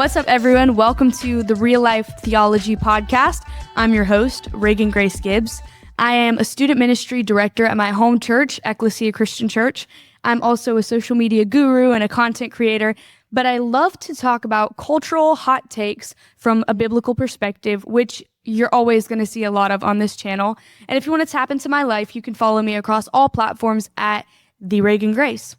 What's up, everyone? Welcome to the Real Life Theology Podcast. I'm your host, Reagan Grace Gibbs. I am a student ministry director at my home church, Ekklesia Christian Church. I'm also a social media guru and a content creator, but I love to talk about cultural hot takes from a biblical perspective, which you're always going to see a lot of on this channel. And if you want to tap into my life, you can follow me across all platforms at The Reagan Grace.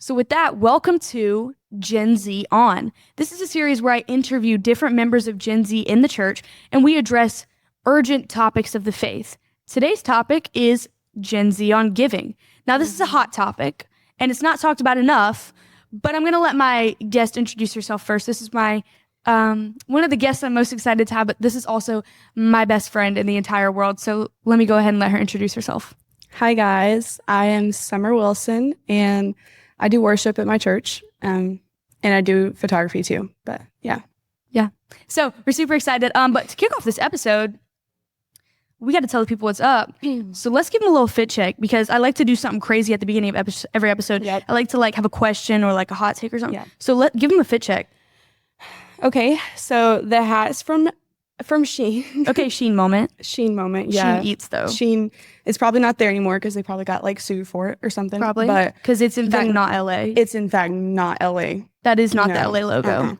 So with that, welcome to Gen Z On. This is a series where I interview different members of Gen Z in the church, and we address urgent topics of the faith. Today's topic is Gen Z on giving. Now, this is a hot topic, and it's not talked about enough, but I'm going to let my guest introduce herself first. This is my one of the guests I'm most excited to have, but this is also my best friend in the entire world. So let me go ahead and let her introduce herself. Hi, guys. I am Summer Wilson, and I do worship at my church, and I do photography too, but yeah. So we're super excited. But to kick off this episode, we got to tell the people what's up. So let's give them a little fit check, because I like to do something crazy at the beginning of every episode. Yep. I like to have a question or a hot take or something. Yeah. So give them a fit check. Okay, so the hat's from Shein. Okay, Shein moment. Shein moment, yeah. Shein eats though. Shein is probably not there anymore because they probably got sued for it or something. Probably, but because it's in fact not LA. It's in fact not LA. That is not the LA logo.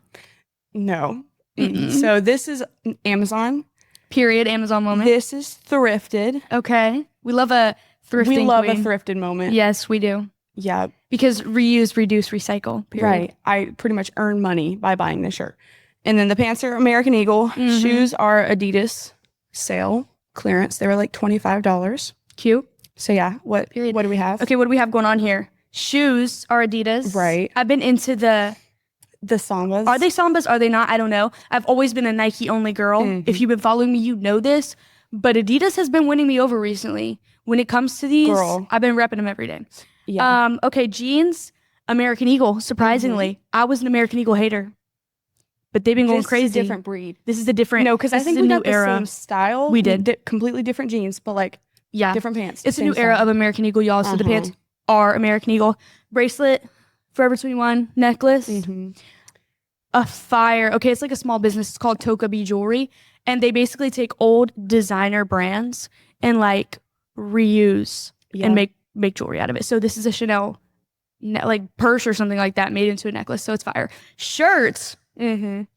No. So this is Amazon. Period. Amazon moment. This is thrifted. Okay. We love a thrifting We love queen. a thrifted moment. Yes, we do. Yeah. Because reuse, reduce, recycle. Period. Right. I pretty much earn money by buying this shirt. And then the pants are American Eagle. Shoes are Adidas sale clearance. They were $25. Cute. So yeah, what do we have? Okay, what do we have going on here? Shoes are Adidas. Right. I've been into the Sambas. Are they Sambas? Are they not? I don't know. I've always been a Nike only girl. If you've been following me, you know this. But Adidas has been winning me over recently. When it comes to these, Girl. I've been repping them every day. Yeah. Okay, jeans, American Eagle. Surprisingly, I was an American Eagle hater. But they've been going crazy. This is a different breed. This is a different. No, because I think we got the same style. We did. Completely different jeans, but different pants. It's a new era of American Eagle, y'all. So the pants are American Eagle. Bracelet, Forever 21, necklace. A fire. Okay, it's like a small business. It's called Toka Bee Jewelry. And they basically take old designer brands and reuse and make jewelry out of it. So this is a Chanel purse or something like that made into a necklace. So it's fire. Shirts. Don't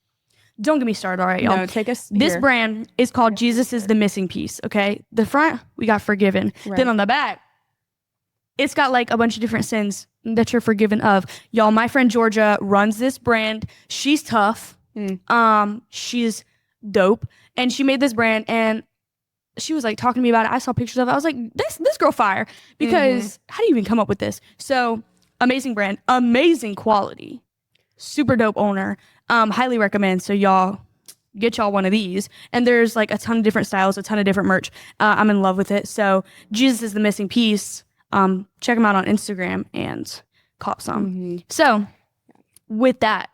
get me started, all right, y'all. No, take us. This brand is called Jesus is the Missing Piece, okay? The front, we got forgiven. Right. Then on the back, it's got a bunch of different sins that you're forgiven of. Y'all, my friend Georgia runs this brand. She's tough. She's dope. And she made this brand, and she was talking to me about it. I saw pictures of it. I was like, this girl fire. Because how do you even come up with this? So amazing brand, amazing quality, super dope owner. Highly recommend. So y'all get y'all one of these. And there's a ton of different styles, a ton of different merch. I'm in love with it. So Jesus is the Missing Piece. Check them out on Instagram and cop some. So with that,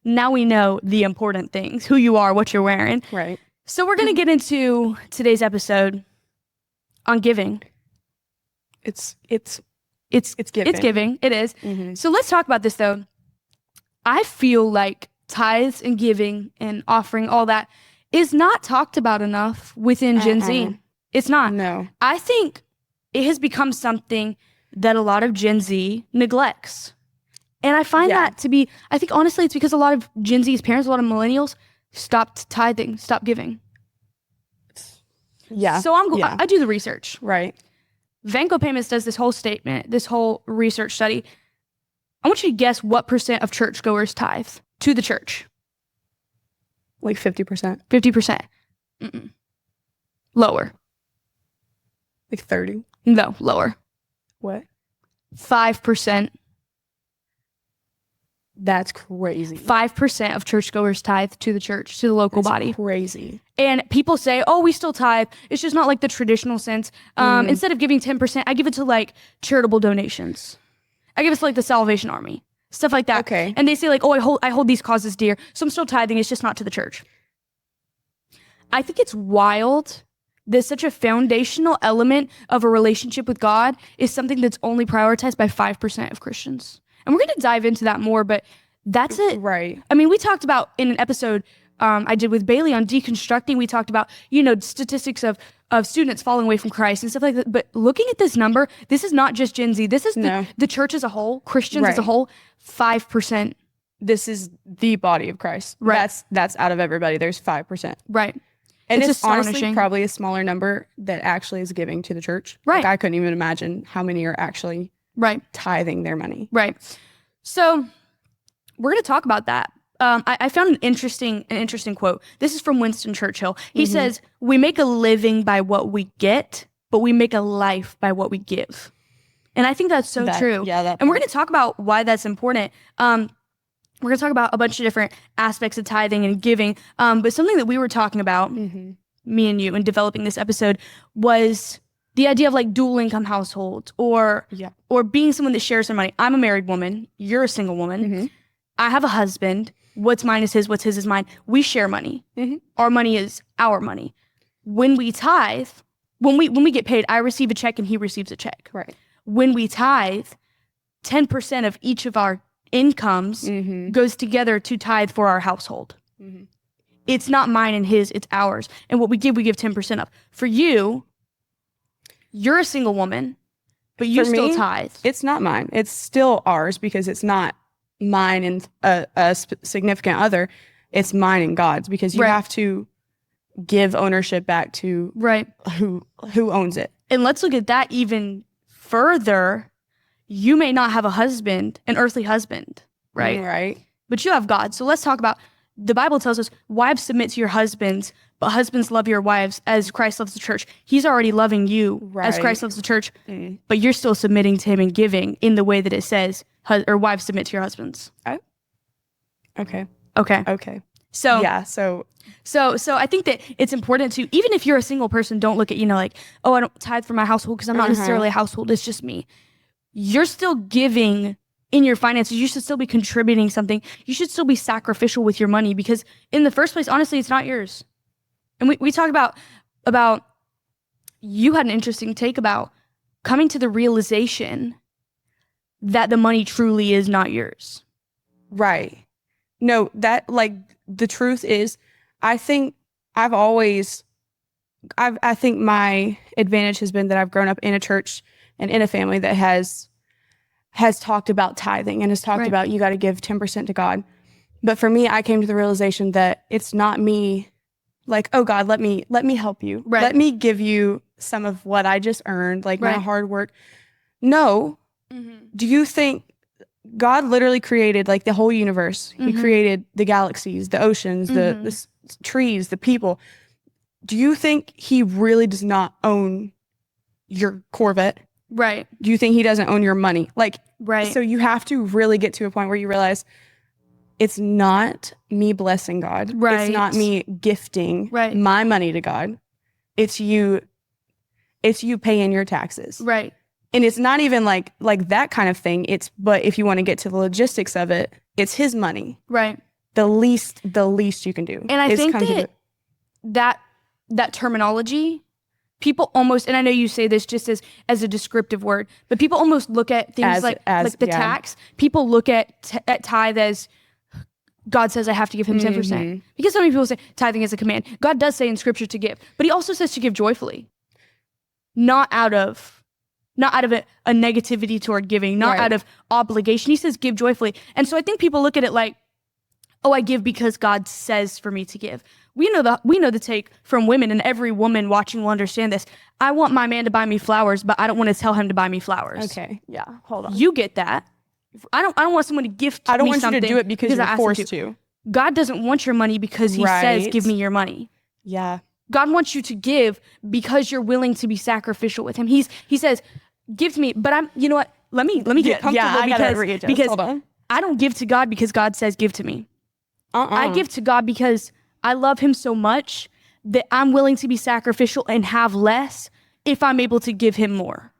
now we know the important things, who you are, what you're wearing. Right. So we're going to get into today's episode on giving. It's giving. It's giving. It is. So let's talk about this though. I feel like tithes and giving and offering, all that, is not talked about enough within Gen Z. It's not. No. I think it has become something that a lot of Gen Z neglects. And I find that to be, I think honestly it's because a lot of Gen Z's parents, a lot of millennials, stopped tithing, stopped giving. Yeah. So I do the research. Right. Vanco Payments does this whole statement, this whole research study. I want you to guess what % of churchgoers tithe to the church. 50%. 50%. Lower. 30. No, lower. What? 5%. That's crazy. 5% of churchgoers tithe to the church, to the local body. Crazy. And people say, oh, we still tithe. It's just not the traditional sense. Instead of giving 10%, I give it to charitable donations. I give it to the Salvation Army. Stuff like that. Okay. And they say oh, I hold these causes dear. So I'm still tithing. It's just not to the church. I think it's wild that such a foundational element of a relationship with God is something that's only prioritized by 5% of Christians. And we're going to dive into that more, but That's it. Right. I mean, we talked about in an episode I did with Bailey on deconstructing, we talked about, statistics of students falling away from Christ and stuff like that. But looking at this number, this is not just Gen Z. This is the church as a whole, Christians as a whole, 5%. This is the body of Christ. Right. That's out of everybody. There's 5%. Right. And it's honestly probably a smaller number that actually is giving to the church. Right. Like, I couldn't even imagine how many are actually tithing their money. Right. So we're going to talk about that. I found an interesting quote. This is from Winston Churchill. He says, "We make a living by what we get, but we make a life by what we give." And I think that's so true. Yeah, and we're going to talk about why that's important. We're going to talk about a bunch of different aspects of tithing and giving. But something that we were talking about, me and you, in developing this episode, was the idea of like dual income households or being someone that shares their money. I'm a married woman. You're a single woman. I have a husband. What's mine is his. What's his is mine. We share money. Our money is our money. When we tithe, when we get paid, I receive a check and he receives a check. Right. When we tithe, 10% of each of our incomes goes together to tithe for our household. It's not mine and his, it's ours. And what we give 10% of. For you, you're a single woman, but you still tithe. It's not mine. It's still ours because it's not mine and a significant other. It's mine and God's, because you have to give ownership back to who owns it. And let's look at that even further. You may not have a husband, an earthly husband, right? Right. But you have God. So let's talk about, the Bible tells us, wives, submit to your husbands, but husbands, love your wives as Christ loves the church. He's already loving you as Christ loves the church, but you're still submitting to him and giving in the way that it says, or wives, submit to your husbands. Okay. So yeah. So I think that it's important to, even if you're a single person, don't look at, like, oh, I don't tithe for my household because I'm not necessarily a household. It's just me. You're still giving in your finances. You should still be contributing something. You should still be sacrificial with your money, because in the first place, honestly, it's not yours. And we talked about you had an interesting take about coming to the realization that the money truly is not yours. Right. No, that, like, the truth is, I think I think my advantage has been that I've grown up in a church and in a family that has talked about tithing and has talked about, you got to give 10% to God. But for me, I came to the realization that it's not me, like, oh God, let me help you. Right. Let me give you some of what I just earned, like my hard work. No. Do you think God literally created, like, the whole universe? He created the galaxies, the oceans, the trees, the people. Do you think he really does not own your Corvette? Right. Do you think he doesn't own your money? Like, right. So you have to really get to a point where you realize it's not me blessing God. Right. It's not me gifting my money to God. It's you paying your taxes. Right. And it's not even like that kind of thing. But if you want to get to the logistics of it, it's his money. Right. The least you can do. And I think that terminology, people almost, and I know you say this just as a descriptive word, but people almost look at things like the tax. People look at tithe as, God says I have to give him 10%. Because so many people say tithing is a command. God does say in scripture to give, but he also says to give joyfully. Not out of a negativity toward giving, not out of obligation. He says give joyfully. And so I think people look at it like, oh, I give because God says for me to give. We know the take from women, and every woman watching will understand this. I want my man to buy me flowers, but I don't want to tell him to buy me flowers. Okay. Yeah. Hold on. You get that. I don't want someone to gift me something. I don't want you to do it because you're forced to. God doesn't want your money because he says, give me your money. Yeah. God wants you to give because you're willing to be sacrificial with him. He says, give to me, but you know what? Let me get comfortable because I don't give to God because God says give to me. I give to God because I love him so much that I'm willing to be sacrificial and have less if I'm able to give him more.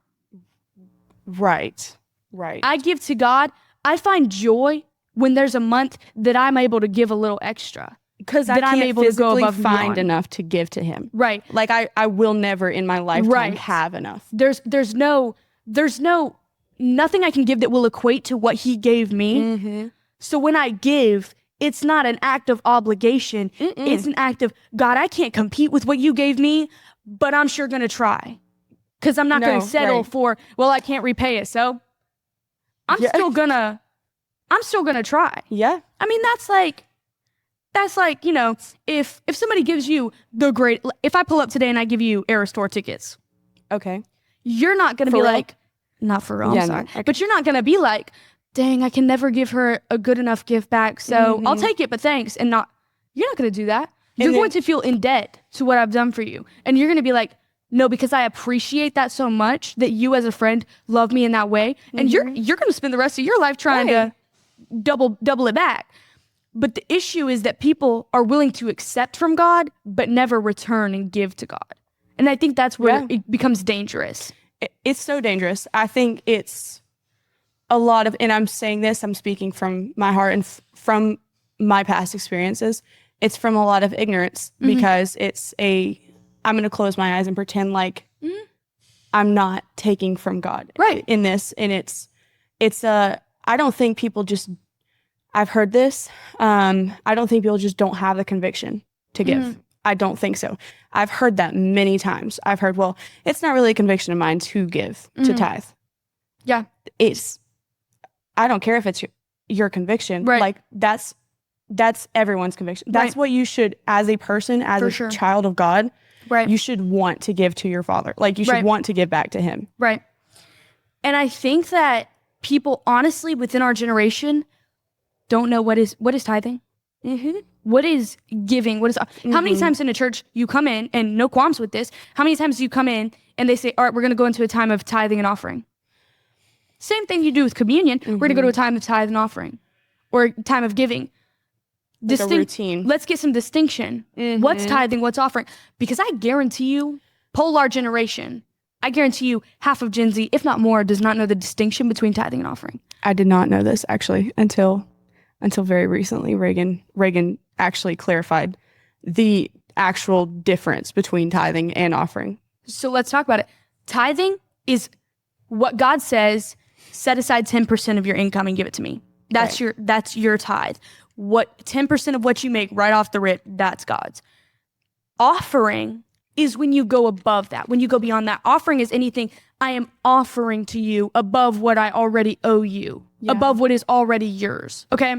Right. I give to God. I find joy when there's a month that I'm able to give a little extra. Because I can't able physically to go find enough to give to him. Right. Like I will never in my lifetime have enough. There's nothing I can give that will equate to what he gave me. So when I give, it's not an act of obligation. It's an act of, God, I can't compete with what you gave me, but I'm sure going to try. Because I'm not going to settle for, well, I can't repay it. So I'm still going to try. Yeah. I mean, that's like, you know, if somebody gives you if I pull up today and I give you Eras Tour tickets. Okay. You're not going to be real? Like, not for real, I'm sorry. No, okay. But you're not going to be like, dang, I can never give her a good enough gift back. So I'll take it, but thanks. And you're not going to do that. You're going to feel in debt to what I've done for you. And you're going to be like, no, because I appreciate that so much that you as a friend love me in that way. And you're going to spend the rest of your life trying to double it back. But the issue is that people are willing to accept from God, but never return and give to God. And I think that's where it becomes dangerous. It's so dangerous. I think it's a lot of, and I'm saying this, I'm speaking from my heart and from my past experiences. It's from a lot of ignorance because I'm going to close my eyes and pretend like I'm not taking from God in this. And I don't think people just, I've heard this. I don't think people just don't have the conviction to give. I don't think so. I've heard that many times. I've heard, well, it's not really a conviction of mine to give, to tithe. Yeah. I don't care if it's your conviction. Right. Like that's everyone's conviction. That's what you should, as a person, as a child of God, you should want to give to your Father. Like you should want to give back to him. Right. And I think that people honestly within our generation don't know what is tithing. What is giving? What is how many times in a church you come in, and no qualms with this, how many times do you come in and they say, all right, we're going to go into a time of tithing and offering? Same thing you do with communion. We're going to go to a time of tithe and offering or time of giving. Like a routine. Let's get some distinction. What's tithing? What's offering? Because I guarantee you, poll our generation, I guarantee you half of Gen Z, if not more, does not know the distinction between tithing and offering. I did not know this actually until very recently. Reagan actually clarified the actual difference between tithing and offering. So let's talk about it. Tithing is what God says, set aside 10% of your income and give it to me. That's your tithe. What 10% of what you make right off the rip, that's God's. Offering is when you go above that, when you go beyond that. Offering is anything I am offering to you above what I already owe you, above what is already yours. Okay?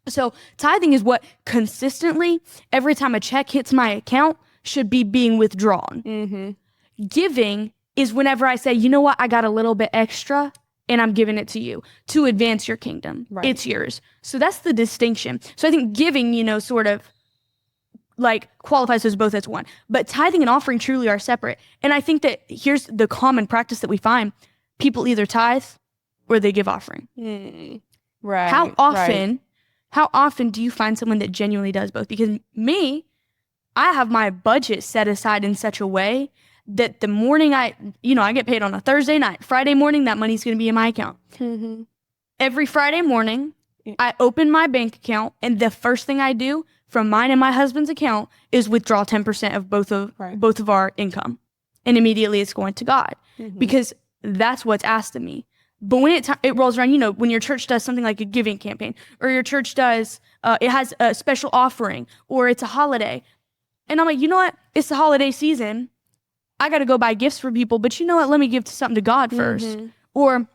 So tithing is what consistently, every time a check hits my account, should be being withdrawn. Giving is whenever I say, you know what, I got a little bit extra and I'm giving it to you to advance your kingdom. It's yours. So that's the distinction. So I think giving, sort of like qualifies as both as one. But tithing and offering truly are separate. And I think that here's the common practice that we find. People either tithe or they give offering. Right. How often do you find someone that genuinely does both? Because me, I have my budget set aside in such a way that the morning I get paid on a Thursday night, Friday morning, that money's going to be in my account. Every Friday morning, I open my bank account, and the first thing I do from mine and my husband's account is withdraw 10% of both of our income. And immediately it's going to God because that's what's asked of me. But when it rolls around, when your church does something like a giving campaign, or your church does, it has a special offering, or it's a holiday. And I'm like, you know what? It's the holiday season. I got to go buy gifts for people, but you know what? Let me give something to God first. Or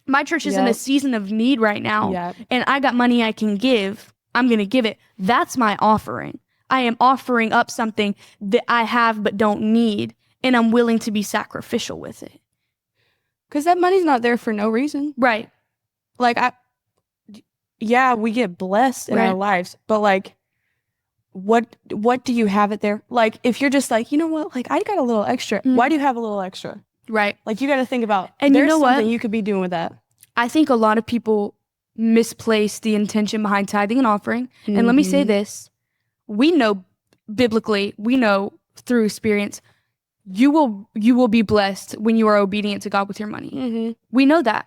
my church is in a season of need right now, and I got money I can give. I'm going to give it. That's my offering. I am offering up something that I have but don't need, and I'm willing to be sacrificial with it. Because that money's not there for no reason. Right. Like, we get blessed in our lives, but like, what do you have it there? Like, if you're just like, you know what, like I got a little extra. Why do you have a little extra? Right. Like you got to think about, and there's something you could be doing with that. I think a lot of people misplace the intention behind tithing and offering. And let me say this, we know biblically, we know through experience, you will be blessed when you are obedient to God with your money. We know that.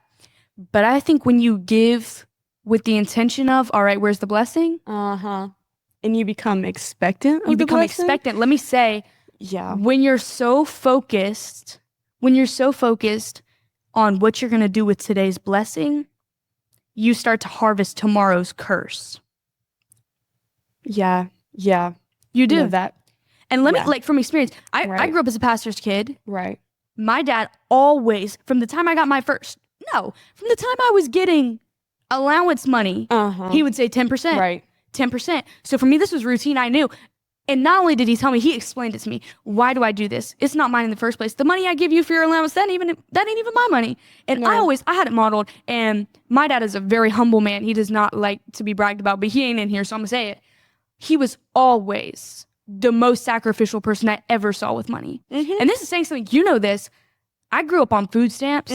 But I think when you give with the intention of, all right, where's the blessing? And you become expectant of you become blessing? Expectant. Let me say, when you're so focused on what you're going to do with today's blessing, you start to harvest tomorrow's curse. Yeah. You do. You know that. And let me, like, from experience, I Right. grew up as a pastor's kid. Right. My dad always, from the time I got from the time I was getting allowance money, he would say 10%. Right. 10%. So for me, this was routine. I knew. And not only did he tell me, he explained it to me. Why do I do this? It's not mine in the first place. The money I give you for your allowance, that ain't even my money. And No. I had it modeled. And my dad is a very humble man. He does not like to be bragged about, but he ain't in here, so I'm gonna say it. He was always the most sacrificial person I ever saw with money. And this is saying something, you know this. I grew up on food stamps.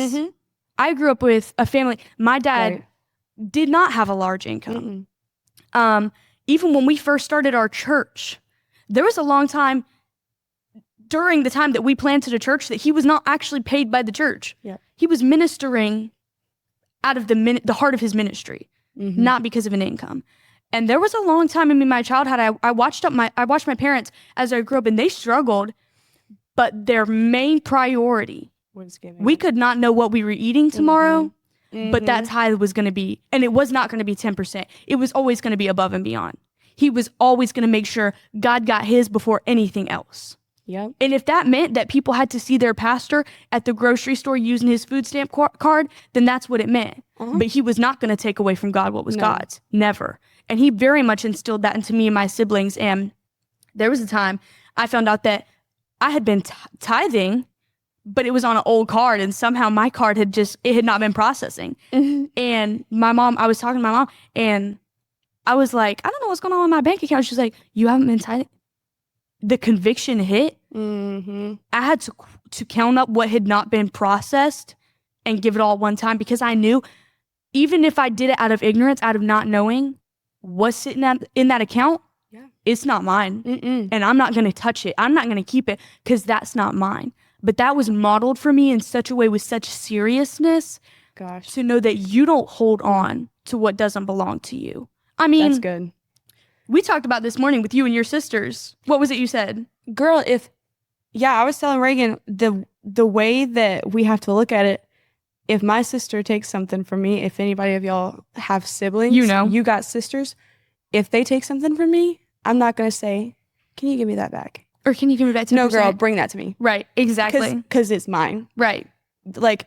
I grew up with a family. My dad did not have a large income. Even when we first started our church, there was a long time during the time that we planted a church that he was not actually paid by the church. Yeah. He was ministering out of the heart of his ministry, not because of an income. And there was a long time in my childhood, I watched my parents as I grew up, and they struggled, but their main priority Was giving. we could not know what we were eating tomorrow, but that tithe was going to be, and it was not going to be 10%. It was always going to be above and beyond. He was always going to make sure God got his before anything else. Yep. And if that meant that people had to see their pastor at the grocery store using his food stamp card, then that's what it meant. But he was not going to take away from God what was God's. Never. And he very much instilled that into me and my siblings. And there was a time I found out that I had been tithing, but it was on an old card, and somehow my card had not been processing. And I was talking to my mom, and I was like, I don't know what's going on with my bank account. She's like, you haven't been tithing? The conviction hit. I had to count up what had not been processed and give it all at one time, because I knew even if I did it out of ignorance, out of not knowing what's sitting in that account, it's not mine. And I'm not going to touch it. I'm not going to keep it, because that's not mine. But that was modeled for me in such a way, with such seriousness, to know that you don't hold on to what doesn't belong to you. I mean, that's good. We talked about this morning with you and your sisters. What was it you said? Girl, I was telling Reagan the way that we have to look at it. If my sister takes something from me, if anybody of y'all have siblings, you got sisters, if they take something from me, I'm not going to say, can you give me that back? Or can you give me back 10%? No, girl, bring that to me. Right, exactly. Because it's mine. Right. Like,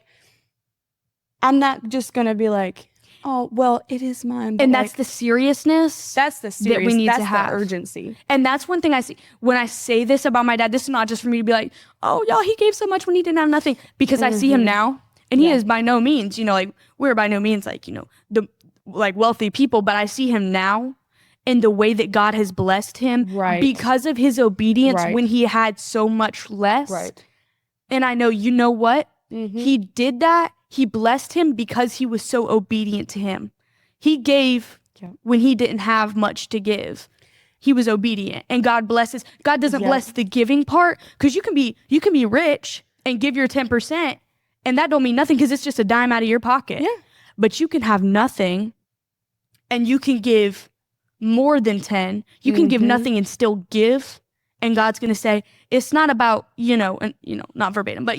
I'm not just going to be like, oh, well, it is mine. And that's the seriousness. That's the serious, that we need that's to have. The urgency. And that's one thing I see. When I say this about my dad, this is not just for me to be like, oh, y'all, he gave so much when he didn't have nothing. Because I see him now, and he is by no means, we're by no means the wealthy people, but I see him now in the way that God has blessed him because of his obedience when he had so much less. Right. And I know, you know what? He did that. He blessed him because he was so obedient to him. He gave when he didn't have much to give. He was obedient, and God blesses. God doesn't bless the giving part, because you can be rich and give your 10%, and that don't mean nothing, because it's just a dime out of your pocket. Yeah. But you can have nothing, and you can give more than 10. You can give nothing and still give, and God's gonna say, it's not about not verbatim, but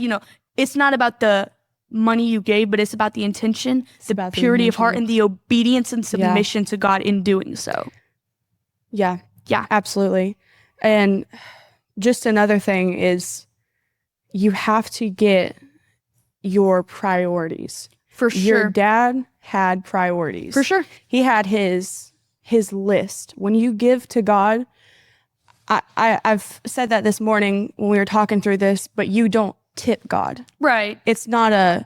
it's not about the money you gave, but it's about the intention, the purity of heart, and the obedience and submission to God in doing so. Yeah, absolutely. And just another thing is, you have to get your priorities. For sure. Your dad had priorities. For sure. He had his list. When you give to God, I've said that this morning when we were talking through this, but you don't tip God. Right. It's not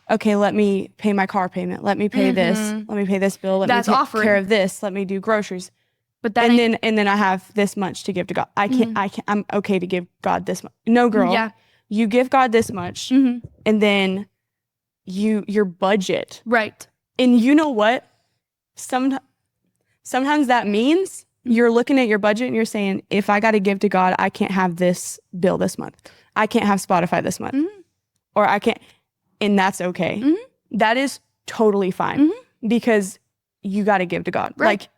okay, let me pay my car payment. Let me pay this. Let me pay this bill. Let me take care of this. Let me do groceries. But that and then I have this much to give to God. I'm okay to give God this much. No, girl. Yeah. You give God this much, and then your budget. Right. And you know what? Sometimes that means you're looking at your budget and you're saying, if I got to give to God, I can't have this bill this month. I can't have Spotify this month. Or I can't. And that's okay. That is totally fine, because you got to give to God. Right. Like,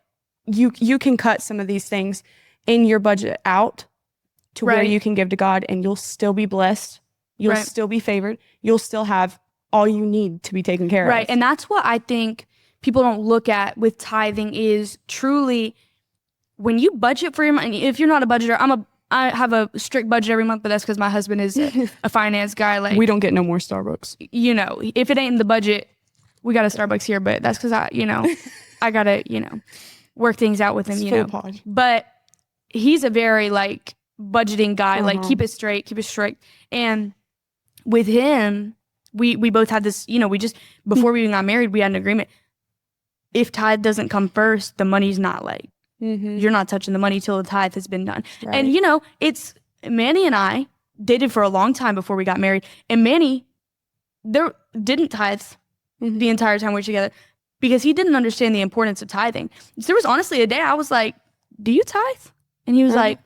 you can cut some of these things in your budget out to where you can give to God, and you'll still be blessed. You'll still be favored. You'll still have all you need to be taken care of. Right. And that's what I think people don't look at with tithing is truly when you budget for your money. If you're not a budgeter, I have a strict budget every month, but that's because my husband is a finance guy. Like, we don't get no more Starbucks. You know, if it ain't in the budget, we got a Starbucks here, but that's because I gotta, work things out with him, Pod. But he's a very like budgeting guy, like keep it straight, keep it strict. And with him, we both had this, we just, before we even got married, we had an agreement. If tithe doesn't come first, the money's not like, you're not touching the money till the tithe has been done. Right. And it's Manny and I dated for a long time before we got married. And Manny didn't tithe the entire time we were together because he didn't understand the importance of tithing. So there was honestly a day I was like, do you tithe? And he was like,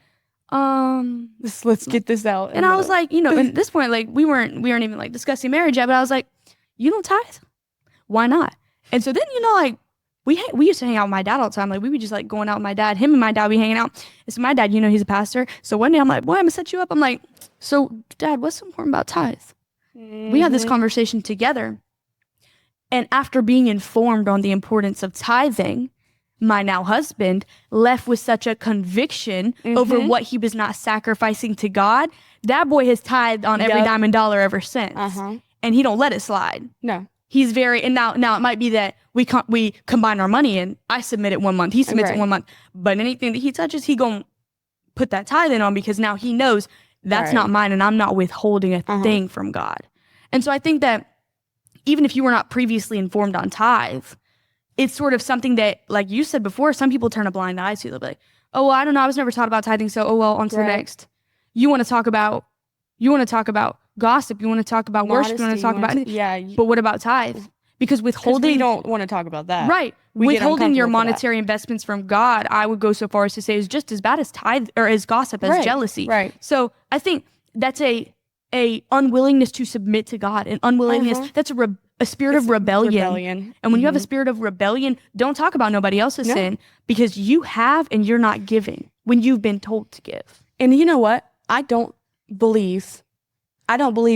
let's get this out. And I was like, at this point, like we weren't even like discussing marriage yet, but I was like, you don't tithe? Why not? And so then, like we used to hang out with my dad all the time. Like we would just like going out with my dad, him and my dad, we hanging out. And so my dad, he's a pastor. So one day I'm like, boy, I'm gonna set you up. I'm like, so Dad, what's so important about tithe? We had this conversation together. And after being informed on the importance of tithing, my now husband left with such a conviction over what he was not sacrificing to God. That boy has tithed on every dime and dollar ever since. And he don't let it slide. No. He's very, and now it might be that we combine our money and I submit it 1 month, he submits it 1 month. But anything that he touches, he gonna put that tithe in on because now he knows that's not mine and I'm not withholding a thing from God. And so I think that even if you were not previously informed on tithe, it's sort of something that, like you said before, some people turn a blind eye to. They'll be like, oh, well, I don't know. I was never taught about tithing. So, on to the next. You want to talk about gossip. You want to talk about worship. You want to talk about anything. Yeah. But what about tithe? Because withholding. We don't want to talk about that. Right. Withholding your monetary investments from God, I would go so far as to say is just as bad as tithe or as gossip, as jealousy. Right. So I think that's a unwillingness to submit to God, an unwillingness. That's a spirit of rebellion. And when you have a spirit of rebellion, don't talk about nobody else's sin because you have and you're not giving when you've been told to give. And you know what? I don't believe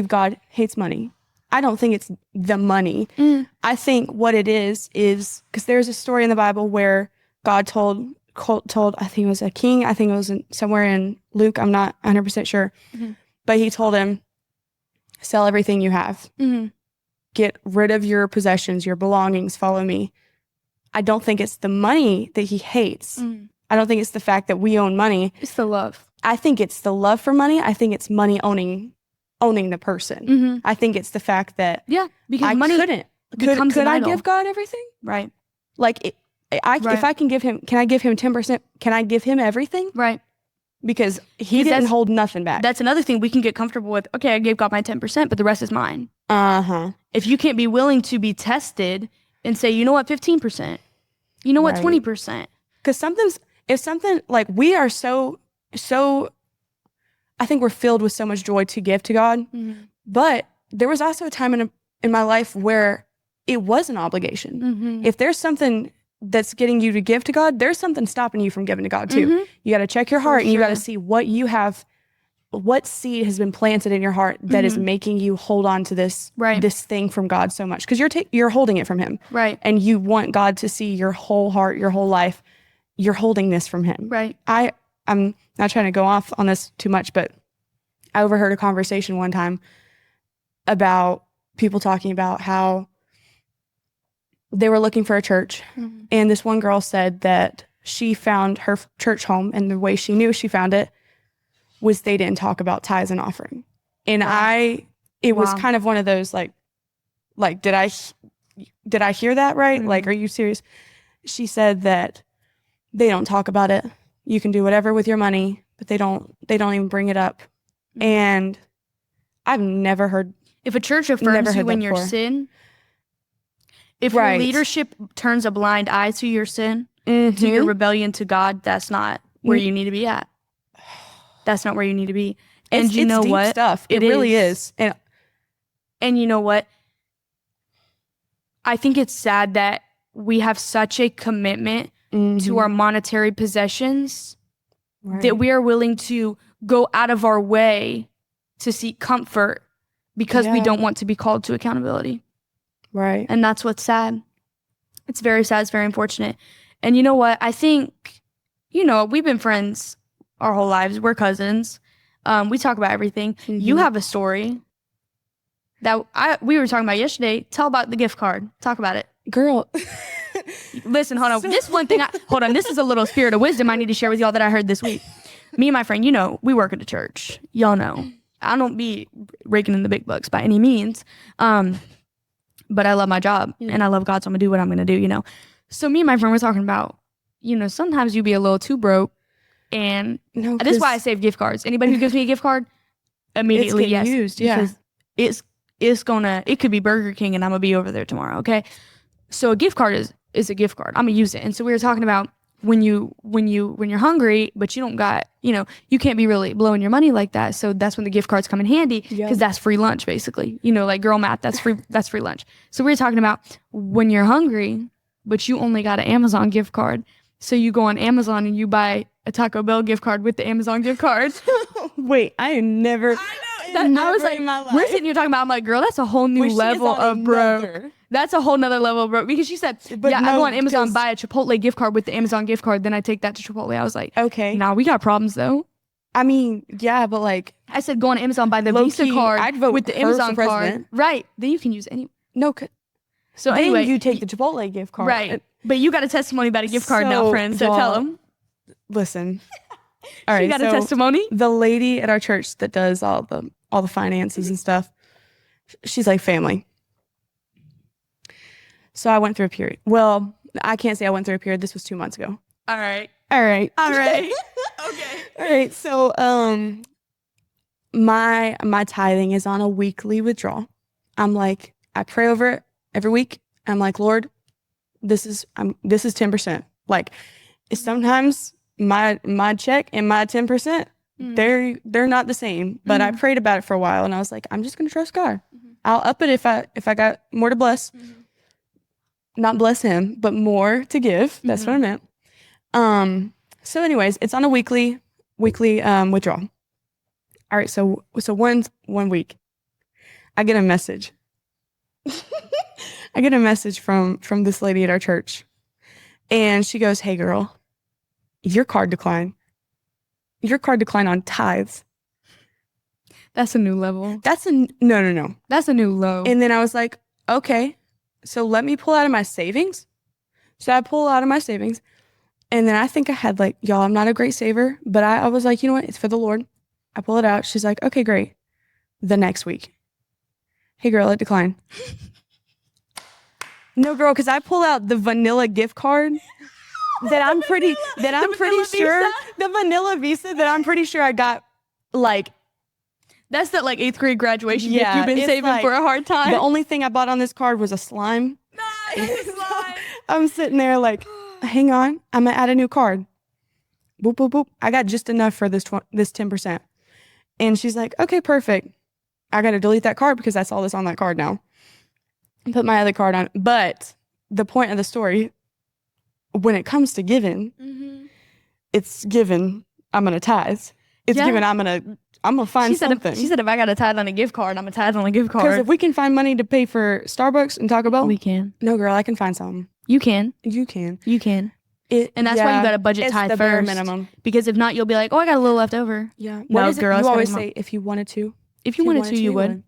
God hates money. I don't think it's the money. I think what it is because there's a story in the Bible where God told, I think it was a king, I think it was somewhere in Luke, I'm not 100% sure, but he told him, sell everything you have. Get rid of your possessions, your belongings, follow me. I don't think it's the money that he hates. I don't think it's the fact that we own money. It's the love. I think it's the love for money. I think it's money owning the person. I think it's the fact that because money couldn't. Could I give God everything? Right. Like if I can give him, can I give him 10%? Can I give him everything? Right. Because he didn't hold nothing back. That's another thing we can get comfortable with. Okay, I gave God my 10%, but the rest is mine. If you can't be willing to be tested and say, you know what, 15%, you know what, 20%. Because if something like we are so, I think we're filled with so much joy to give to God. But there was also a time in my life where it was an obligation. If there's something that's getting you to give to God, there's something stopping you from giving to God too. You got to check your heart and you got to see what you have, what seed has been planted in your heart that is making you hold on to this thing from God so much, because you're holding it from him, right? And you want God to see your whole heart, your whole life. You're holding this from him, right? I'm not trying to go off on this too much, but I overheard a conversation one time about people talking about how they were looking for a church, and this one girl said that she found her church home, and the way she knew she found it was they didn't talk about tithes and offering. And it was kind of one of those like, did I hear that right? Like, are you serious? She said that they don't talk about it. You can do whatever with your money, but they don't even bring it up. And I've never heard. If a church affirms you in your sin, if your leadership turns a blind eye to your sin, to your rebellion to God, that's not where you need to be at. That's not where you need to be. And you know what? Stuff. It really is. And you know what? I think it's sad that we have such a commitment to our monetary possessions that we are willing to go out of our way to seek comfort because we don't want to be called to accountability. Right. And that's what's sad. It's very sad. It's very unfortunate. And you know what? I think, we've been friends our whole lives. We're cousins. We talk about everything. Mm-hmm. You have a story that we were talking about yesterday. Tell about the gift card. Talk about it. Girl. Listen, hold on. This one thing, this is a little spirit of wisdom I need to share with y'all that I heard this week. Me and my friend, we work at a church. Y'all know. I don't be raking in the big bucks by any means. But I love my job and I love God, so I'm going to do what I'm going to do, So me and my friend were talking about, sometimes you be a little too broke. And this is why I save gift cards. Anybody who gives me a gift card, immediately, it's getting used, yeah. Because it could be Burger King and I'm going to be over there tomorrow, okay? So a gift card is a gift card. I'm going to use it. And so we were talking about when you're hungry, but you don't got, you can't be really blowing your money like that. So that's when the gift cards come in handy because that's free lunch, basically. Like girl math, that's free lunch. So we were talking about when you're hungry, but you only got an Amazon gift card. So you go on Amazon and you buy a Taco Bell gift card with the Amazon gift card. Wait, I never. I was like, we're sitting here talking about, I'm like, girl, that's a whole new level of broke. That's a whole nother level of broke. Because she said, I go on Amazon, buy a Chipotle gift card with the Amazon gift card, then I take that to Chipotle. I was like, okay. Nah, we got problems though. I mean, yeah, but like. I said, go on Amazon, buy the Visa card I'd vote with the Amazon card. Right. Then you can use any. No. So anyway. You take the Chipotle gift card. Right. But you got a testimony about a gift card now, friends. So tell them. Listen. All right. You got a testimony? The lady at our church that does all the finances and stuff, she's like family. So I went through a period. Well, I can't say I went through a period. This was 2 months ago. All right. Okay. All right. So my tithing is on a weekly withdrawal. I'm like, I pray over it every week. I'm like, Lord, this is 10%. Like, sometimes my check and my 10%, they're not the same. But I prayed about it for a while, and I was like, I'm just gonna trust God. I'll up it if I got more to bless. Not bless him, but more to give. That's what I meant. So anyways, it's on a weekly withdrawal. All right, so one week, I get a message. I get a message from this lady at our church, and she goes, "Hey girl, your card declined. Your card declined on tithes." That's a new level. No. That's a new low. And then I was like, okay, so let me pull out of my savings. So I pull out of my savings, and then I think I had like, y'all, I'm not a great saver, but I was like, you know what? It's for the Lord. I pull it out. She's like, okay, great. The next week, hey girl, it declined. No, girl, because I pull out the vanilla gift card that I'm pretty sure the vanilla Visa that I'm pretty sure I got like. That's that like 8th grade graduation gift you've been saving like, for a hard time. The only thing I bought on this card was a slime. Nice slime. I'm sitting there like, hang on, I'm gonna add a new card. Boop, boop, boop. I got just enough for this 10%. And she's like, okay, perfect. I got to delete that card because that's all that's on that card now. Put my other card on. But the point of the story, when it comes to giving, it's given, I'm going to tithe. It's given, I'm going to find something. She said if I got to tithe on a gift card, I'm going to tithe on a gift card. Because if we can find money to pay for Starbucks and Taco Bell. We can. No, girl, I can find something. You can. You can. And that's why you got to budget tithe the first. Bare minimum. Because if not, you'll be like, oh, I got a little left over. Yeah. No, girl. You always say, if you wanted to. If you wanted to, you would.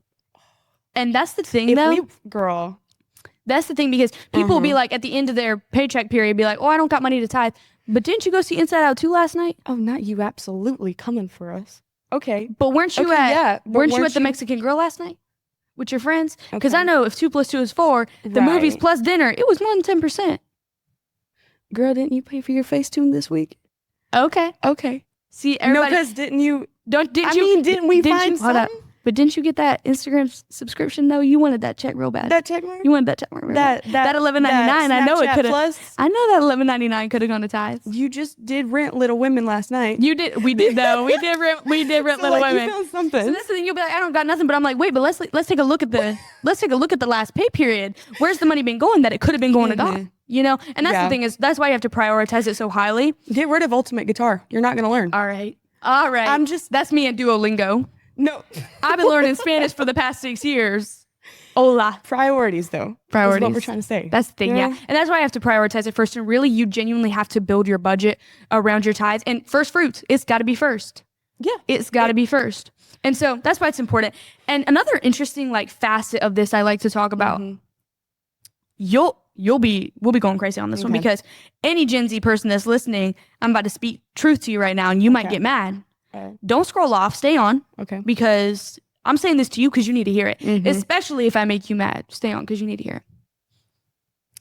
And that's the thing, though. Girl. That's the thing, because people will be like, at the end of their paycheck period, be like, oh, I don't got money to tithe. But didn't you go see Inside Out 2 last night? Oh, not you. Absolutely coming for us. Okay. But weren't you at the Mexican Grill last night? With your friends? Because I know if 2 + 2 is 4, the movies plus dinner, it was more than 10%. Girl, didn't you pay for your Facetune this week? Okay. See, everybody. No, because didn't we find something? Hold up. But didn't you get that Instagram subscription though? You wanted that check real bad. That check mark? You wanted that check mark real bad. That $11.99. I know it could have. I know that $11.99 could have gone to tithes. You just did rent Little Women last night. You did. We did though. We did rent so Little Women. You found something. So that's the thing. You'll be like, I don't got nothing. But I'm like, wait. But let's take a look at the last pay period. Where's the money been going that it could have been going to God? You know. And that's the thing is that's why you have to prioritize it so highly. Get rid of Ultimate Guitar. You're not gonna learn. All right. That's me and Duolingo. No. I've been learning Spanish for the past 6 years. Hola. Priorities, though. Priorities. That's what we're trying to say. That's the thing, yeah. And that's why I have to prioritize it first. And really, you genuinely have to build your budget around your tithes. And first fruits, it's got to be first. Yeah. It's got to be first. And so that's why it's important. And another interesting facet of this I like to talk about, we'll be going crazy on this one, because any Gen Z person that's listening, I'm about to speak truth to you right now, and you might get mad. Don't scroll off, stay on. Okay. Because I'm saying this to you because you need to hear it. Especially if I make you mad. Stay on because you need to hear it.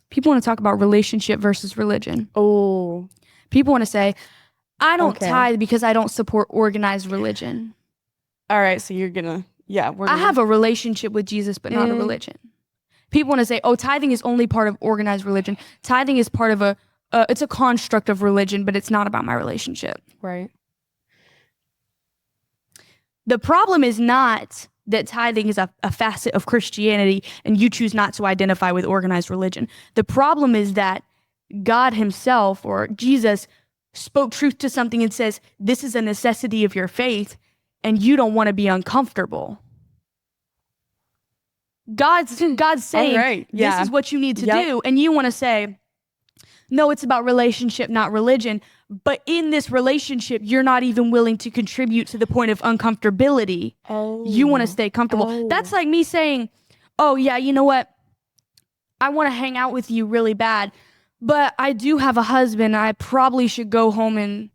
People want to talk about relationship versus religion. Oh. People want to say, I don't tithe because I don't support organized religion. All right, so you're gonna, I have a relationship with Jesus, but not a religion. People want to say, oh, tithing is only part of organized religion. Tithing is part of it's a construct of religion, but it's not about my relationship. Right. The problem is not that tithing is a facet of Christianity and you choose not to identify with organized religion. The problem is that God himself, or Jesus, spoke truth to something and says, this is a necessity of your faith, and you don't want to be uncomfortable. God's saying, this is what you need to do, and you want to say, no, it's about relationship, not religion. But in this relationship, you're not even willing to contribute to the point of uncomfortability. You want to stay comfortable. That's like me saying, oh, yeah, you know what? I want to hang out with you really bad, but I do have a husband. I probably should go home and,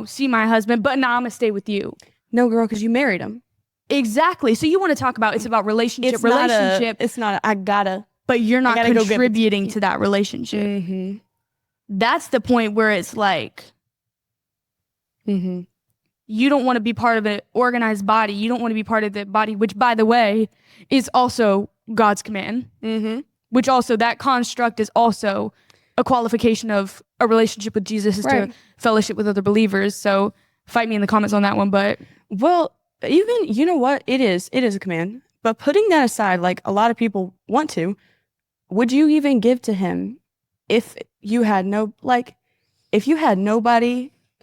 see my husband, but now I'm going to stay with you. No, girl, because you married him. Exactly. So you want to talk about, it's about relationship. It's not I gotta. But you're not contributing to that relationship. That's the point where it's like, you don't want to be part of an organized body. You don't want to be part of the body, which, by the way, is also God's command. Which also, that construct is also a qualification of a relationship with Jesus, is to fellowship with other believers. So fight me in the comments on that one. But well, even, you know what? It is a command. But putting that aside, like a lot of people want to, would you even give to him if you had nobody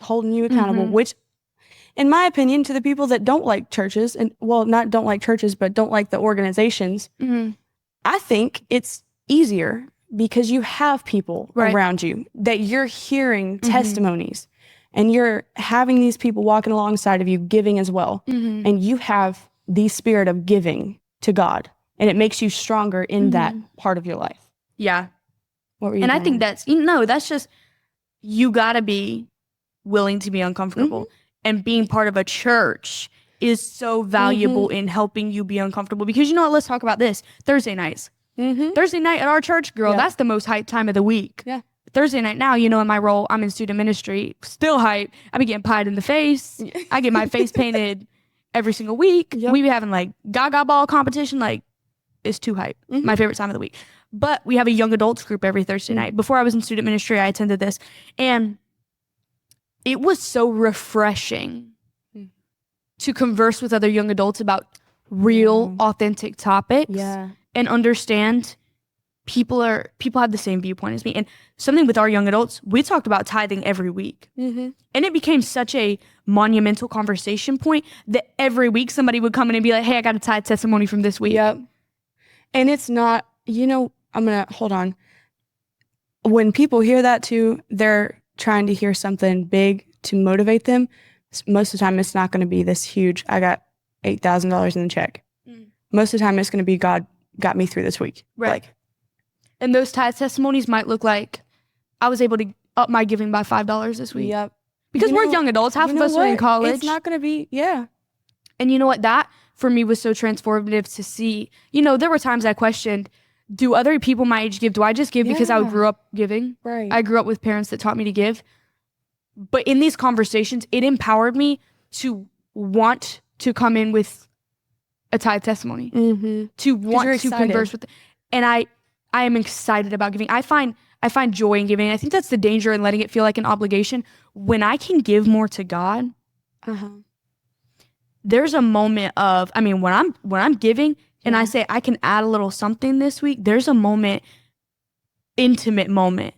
holding you accountable, which, in my opinion, to the people that don't like churches, and not don't like churches, but don't like the organizations, I think it's easier because you have people around you that you're hearing testimonies, and you're having these people walking alongside of you giving as well. And you have the spirit of giving to God, and it makes you stronger in that part of your life. Yeah. What were you And doing? I think that's just, you gotta be willing to be uncomfortable. And being part of a church is so valuable in helping you be uncomfortable. Because you know what, let's talk about this. Thursday nights. Thursday night at our church, girl, that's the most hyped time of the week. Yeah. Thursday night now, in my role, I'm in student ministry, still hype. I be getting pied in the face. I get my face painted every single week. We be having gaga ball competition. It's too hype. My favorite time of the week. But we have a young adults group every Thursday night. Before I was in student ministry, I attended this. And it was so refreshing to converse with other young adults about real, authentic topics. And understand people have the same viewpoint as me. And something with our young adults, we talked about tithing every week. And it became such a monumental conversation point that every week somebody would come in and be like, hey, I got a tithe testimony from this week. And it's not, I'm going to hold on. When people hear that too, they're trying to hear something big to motivate them. Most of the time, it's not going to be this huge, I got $8,000 in the check. Most of the time, it's going to be God got me through this week. Right. And those tithe testimonies might look like, I was able to up my giving by $5 this week. Because we're young adults. Half of us are in college. It's not going to be, And you know what? That, for me, was so transformative to see. There were times I questioned, do other people my age give? Do I just give because I grew up giving? Right. I grew up with parents that taught me to give. But in these conversations, it empowered me to want to come in with a tithe testimony. To want to converse with. And I am excited about giving. I find joy in giving. I think that's the danger in letting it feel like an obligation. When I can give more to God, there's a moment of, when I'm giving and I say I can add a little something this week, there's a intimate moment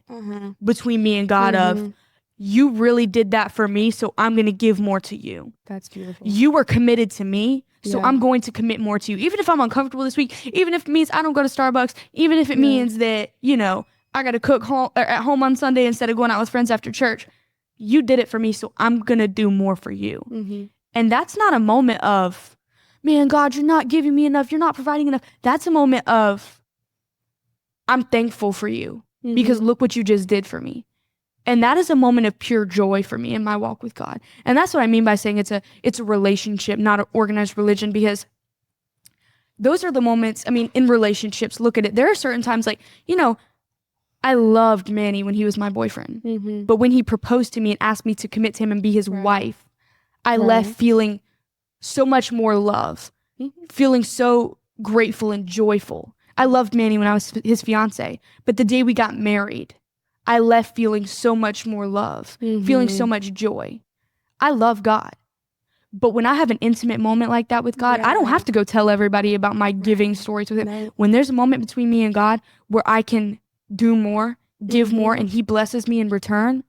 between me and God of, you really did that for me, so I'm going to give more to you. That's beautiful. You were committed to me, So I'm going to commit more to you. Even if I'm uncomfortable this week, even if it means I don't go to Starbucks, even if it means that, I got to cook at home on Sunday instead of going out with friends after church. You did it for me, so I'm going to do more for you. Mm-hmm. And that's not a moment of, man, God, you're not giving me enough. You're not providing enough. That's a moment of, I'm thankful for you because look what you just did for me. And that is a moment of pure joy for me in my walk with God. And that's what I mean by saying it's a relationship, not an organized religion, because those are the moments, in relationships, look at it. There are certain times I loved Manny when he was my boyfriend. Mm-hmm. But when he proposed to me and asked me to commit to him and be his wife, I left feeling so much more love, feeling so grateful and joyful. I loved Manny when I was his fiance. But the day we got married, I left feeling so much more love, feeling so much joy. I love God. But when I have an intimate moment like that with God, I don't have to go tell everybody about my giving stories with him. No. When there's a moment between me and God where I can do more, give more, and he blesses me in return,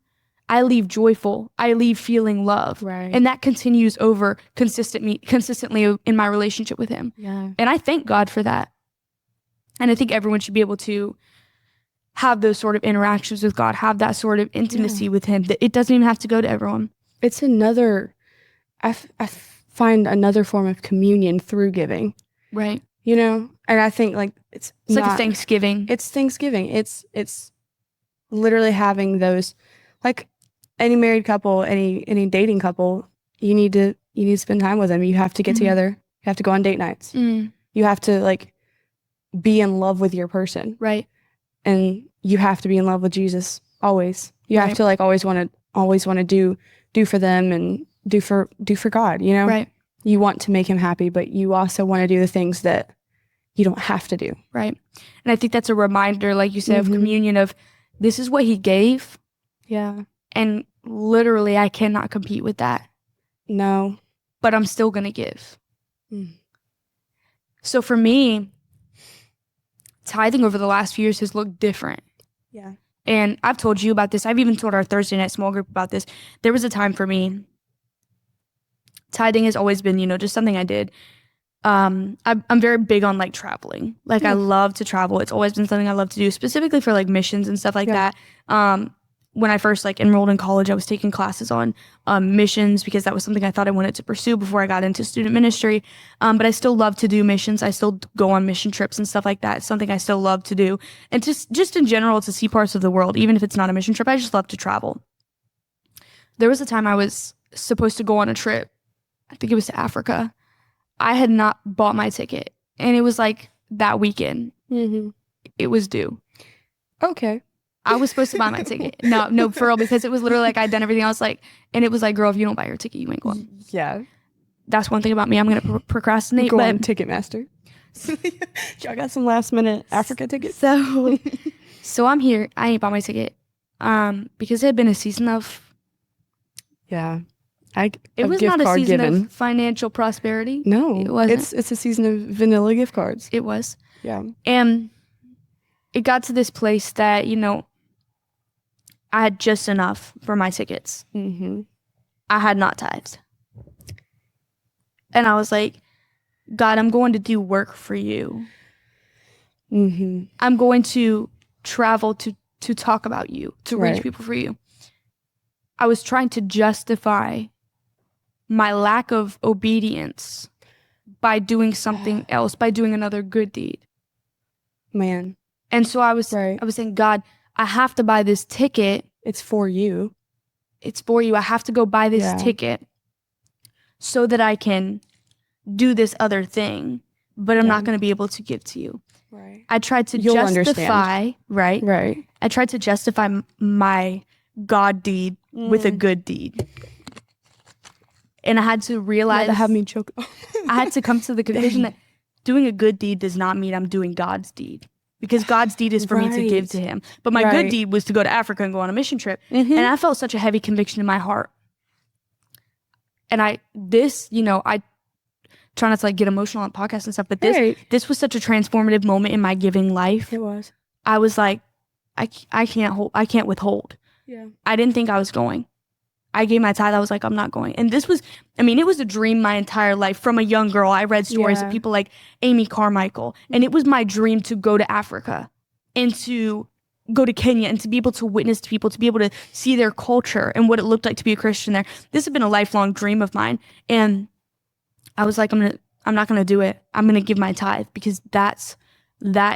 I leave joyful. I leave feeling love. Right. And that continues over consistently in my relationship with him. Yeah. And I thank God for that. And I think everyone should be able to have those sort of interactions with God, have that sort of intimacy with him. That it doesn't even have to go to everyone. It's I find another form of communion through giving. Right. And I think it's like a Thanksgiving. It's Thanksgiving. It's literally having those, like any married couple, any dating couple, you need to spend time with them. You have to get together. You have to go on date nights. You have to be in love with your person. Right. And you have to be in love with Jesus always. You have to always want to do for them and do for God, Right. You want to make him happy, but you also want to do the things that you don't have to do. Right. And I think that's a reminder, like you said, of communion, of this is what he gave. Yeah. And literally, I cannot compete with that. No. But I'm still going to give. So for me, tithing over the last few years has looked different. Yeah. And I've told you about this. I've even told our Thursday night small group about this. There was a time for me, tithing has always been, just something I did. I'm very big on traveling. I love to travel. It's always been something I love to do, specifically for missions and stuff like that. When I first enrolled in college, I was taking classes on missions because that was something I thought I wanted to pursue before I got into student ministry. But I still love to do missions. I still go on mission trips and stuff like that. It's something I still love to do. And just in general, to see parts of the world, even if it's not a mission trip, I just love to travel. There was a time I was supposed to go on a trip. I think it was to Africa. I had not bought my ticket. And it was that weekend. It was due. Okay. I was supposed to buy my ticket. No, for real, because it was literally I'd done everything. I was and it was girl, if you don't buy your ticket, you ain't going. Yeah. That's one thing about me. I'm going to procrastinate. Go on Ticketmaster. Y'all got some last minute Africa tickets? So I'm here. I ain't bought my ticket. Because it had been a season of. Yeah. It was not a season of financial prosperity. No. It wasn't. It's a season of vanilla gift cards. It was. Yeah. And it got to this place that, I had just enough for my tickets. I had not tithed. And I was like, God, I'm going to do work for you. I'm going to travel to talk about you, to reach people for you. I was trying to justify my lack of obedience by doing something else, by doing another good deed. Man. And so I was saying, God, I have to buy this ticket. It's for you. It's for you. I have to go buy this ticket so that I can do this other thing, but I'm not going to be able to give to you. Right. I tried to justify, right? I tried to justify my God deed with a good deed. And I had to realize that had me choke. I had to come to the conclusion that doing a good deed does not mean I'm doing God's deed. Because God's deed is for me to give to him. But my good deed was to go to Africa and go on a mission trip. And I felt such a heavy conviction in my heart. And I try not to get emotional on podcasts and stuff, but this was such a transformative moment in my giving life. It was. I was I can't withhold. Yeah. I didn't think I was going. I gave my tithe. I was like, I'm not going. And this was, it was a dream my entire life. From a young girl, I read stories of people like Amy Carmichael. And it was my dream to go to Africa and to go to Kenya and to be able to witness to people, to be able to see their culture and what it looked like to be a Christian there. This had been a lifelong dream of mine. And I was like, I'm not going to do it. I'm going to give my tithe because that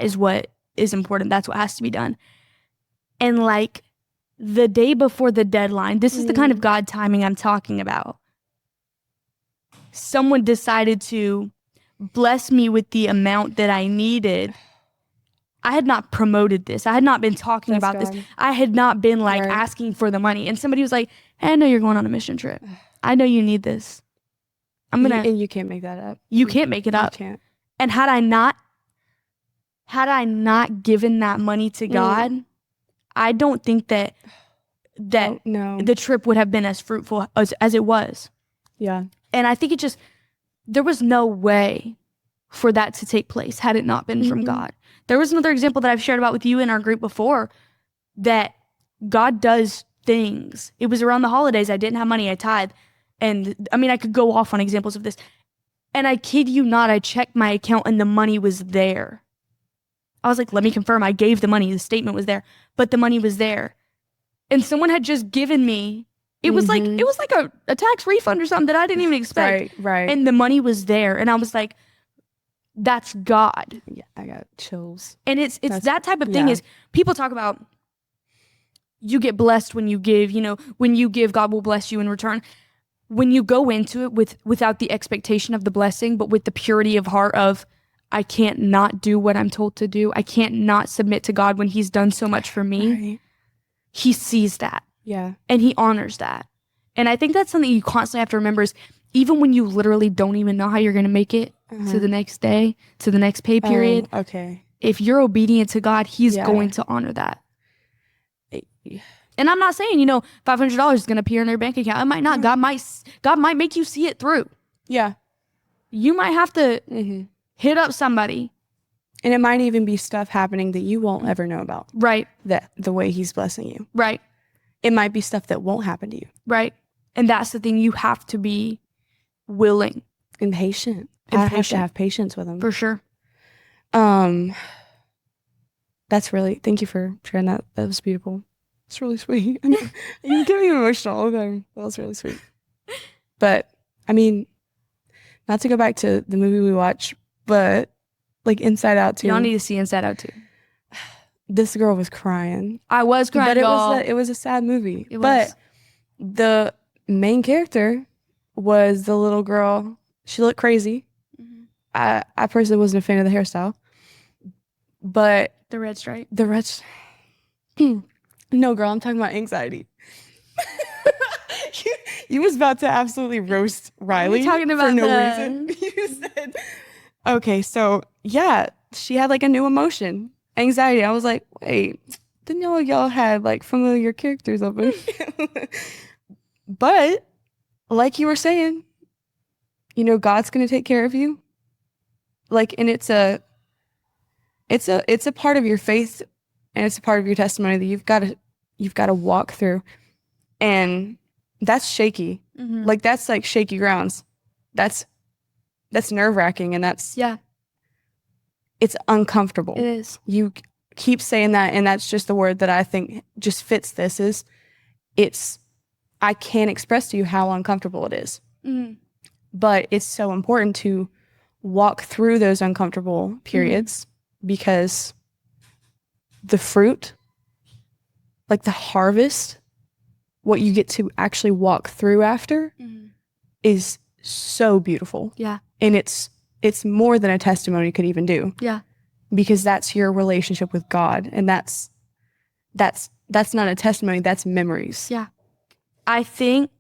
is what is important. That's what has to be done. And like the day before the deadline, this is the kind of God timing I'm talking about. Someone decided to bless me with the amount that I needed. I had not promoted this. I had not been talking about this. I had not been like asking for the money. And somebody was like, hey, I know you're going on a mission trip. I know you need this. And you can't make that up. You can't make it up. You can't. And had I not given that money to God, I don't think that the trip would have been as fruitful as it was. Yeah. And I think there was no way for that to take place had it not been from God. There was another example that I've shared about with you in our group before, that God does things. It was around the holidays. I didn't have money. I tithe. And I could go off on examples of this. And I kid you not, I checked my account and the money was there. I was like, let me confirm. I gave the money. The statement was there, but the money was there. And someone had just given me, it was like a tax refund or something that I didn't even expect. Right. And the money was there. And I was like, that's God. Yeah, I got chills. And it's that type of thing is people talk about you get blessed when you give, when you give, God will bless you in return. When you go into it without the expectation of the blessing, but with the purity of heart of, I can't not do what I'm told to do. I can't not submit to God when he's done so much for me. Right. He sees that. Yeah. And he honors that. And I think that's something you constantly have to remember is even when you literally don't even know how you're going to make it to the next day, to the next pay period. Okay. If you're obedient to God, he's going to honor that. And I'm not saying, $500 is going to appear in their bank account. It might not. God might make you see it through. Yeah. You might have to hit up somebody. And it might even be stuff happening that you won't ever know about. Right. The way he's blessing you. Right. It might be stuff that won't happen to you. Right. And that's the thing. You have to be willing. And patient. Have to have patience with him. For sure. That's really, thank you for sharing that. That was beautiful. It's really sweet. You get me emotional. Okay. That was really sweet. But, not to go back to the movie we watched, but like Inside Out 2. Y'all need to see Inside Out 2. This girl was crying. I was crying, but it was a sad movie. It but was. The main character was the little girl. She looked crazy. I personally wasn't a fan of the hairstyle. But the red stripe. No, girl, I'm talking about anxiety. You was about to absolutely roast Riley talking about for no reason. You said, okay, so yeah, she had like a new emotion, anxiety. I was like, wait, didn't y'all had like familiar characters of it? But like you were saying, God's gonna take care of you. Like, and it's a part of your faith, and it's a part of your testimony that you've got to walk through, and that's shaky. Like that's like shaky grounds. That's nerve-wracking, and it's uncomfortable. It is. You keep saying that, and that's just the word that I think just fits this is I can't express to you how uncomfortable it is. But it's so important to walk through those uncomfortable periods because the fruit, like the harvest, what you get to actually walk through after is so beautiful. Yeah. And it's more than a testimony could even do. Yeah. Because that's your relationship with God, and that's not a testimony, that's memories. Yeah. I think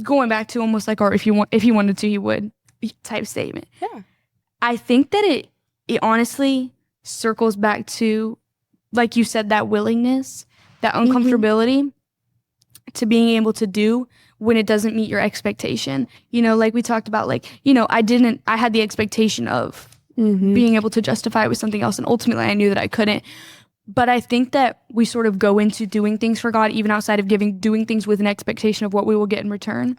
going back to almost like, or if he wanted to, he would type statement. Yeah. I think that it honestly circles back to, like you said, that willingness, that uncomfortability to being able to do when it doesn't meet your expectation. Like we talked about, like, I had the expectation of being able to justify it with something else, and ultimately I knew that I couldn't. But I think that we sort of go into doing things for God, even outside of giving, doing things with an expectation of what we will get in return.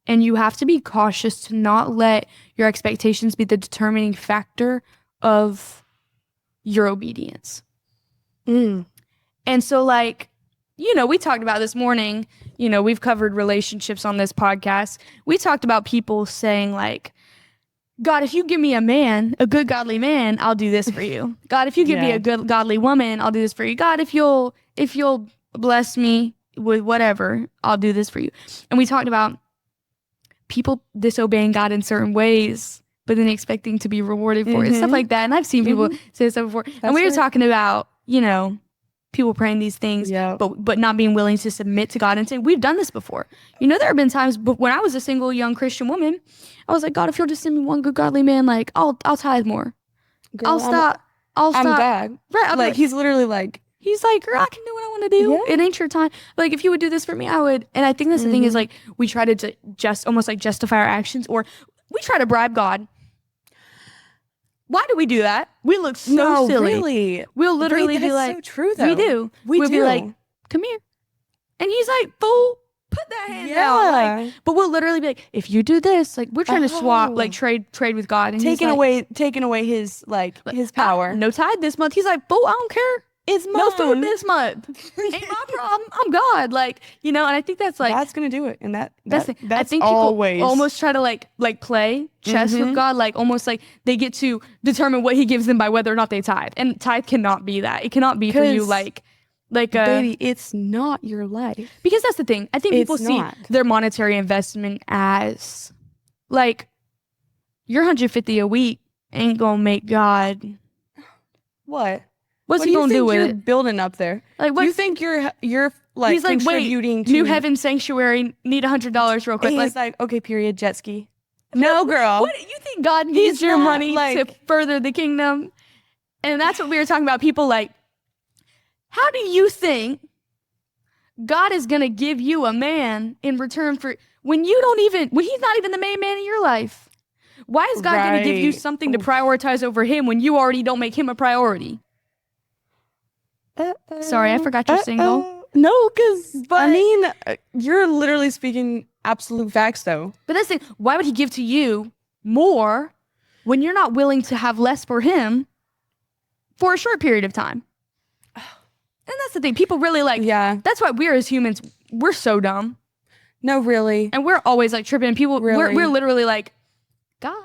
And you have to be cautious to not let your expectations be the determining factor of your obedience. And so, like, you know, we talked about this morning, you know, we've covered relationships on this podcast. We talked about people saying, like, God, if you give me a man, a good godly man, I'll do this for you. God, if you give me a good godly woman, I'll do this for you. God, if you'll bless me with whatever, I'll do this for you. And we talked about people disobeying God in certain ways, but then expecting to be rewarded for it, stuff like that. And I've seen people say stuff before. And we were talking about, you know, people praying these things, but not being willing to submit to God and saying, we've done this before. You know, there have been times, but when I was a single young Christian woman, I was like, God, if you'll just send me one good godly man, like, I'll tithe more. Girl, I'll stop. I'm God. Right. I'm like, he's literally like, he's like, girl, I can do what I want to do. Yeah. It ain't your time. Like, if you would do this for me, I would. And I think that's the thing is, like, we try to just almost like justify our actions, or we try to bribe God. Why do we do that? We look so silly. Really? We'll literally be like, so true, though. We do. We'll be like, come here. And he's like, fool, put that hand down. Like, but we'll literally be like, if you do this, like, we're trying to swap, like, trade with God. And taking away his his power. No tithe this month. He's like, fool, I don't care. It's mine. No food this month. Ain't my problem. I'm God. Like, you know, and I think that's like, God's gonna do it. And that's I think always. People almost try to like play chess with God, like almost like they get to determine what he gives them by whether or not they tithe. And tithe cannot be that. It cannot be for you like baby, it's not your life. Because that's the thing. I think people see their monetary investment as like your $150 a week ain't gonna make God What's he gonna do with it? You're building up there. Like, what you think you're like? He's like, contributing to New Heaven Sanctuary. Need $100 real quick. And he's like, okay, period. Jet ski. No, girl. What you think God needs your money to further the kingdom? And that's what we were talking about. People like, how do you think God is gonna give you a man in return for when he's not even the main man in your life? Why is God gonna give you something to prioritize over him when you already don't make him a priority? Sorry, I forgot you're single. No, I mean, you're literally speaking absolute facts, though. But that's the thing. Why would he give to you more when you're not willing to have less for him for a short period of time? And that's the thing. People really like, that's why we're as humans, we're so dumb. No, really. And we're always like tripping. People, we're literally like, God,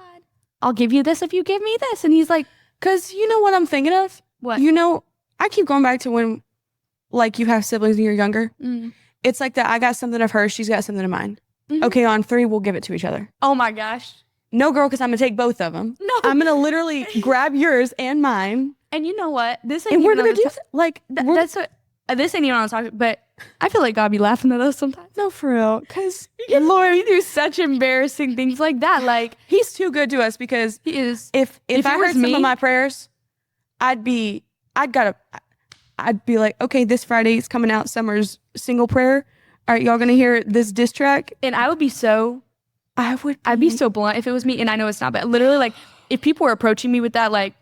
I'll give you this if you give me this. And he's like, because you know what I'm thinking of? What? You know, I keep going back to when, like, you have siblings and you're younger. It's like that. I got something of hers. She's got something of mine. Okay, on 3, we'll give it to each other. Oh my gosh. No, girl, because I'm going to take both of them. No. I'm going to literally grab yours and mine. And you know what? This ain't and even we're going to do like, that's what, this ain't even on the topic, but I feel like God be laughing at us sometimes. No, for real. Because, Lord, we do such embarrassing things like that. Like, he's too good to us because he is. If I heard some of my prayers, I'd be like, okay, this Friday is coming out Summer's single prayer. All right, y'all gonna hear this diss track? And I'd be so blunt if it was me. And I know it's not, but literally, like, if people were approaching me with that, like,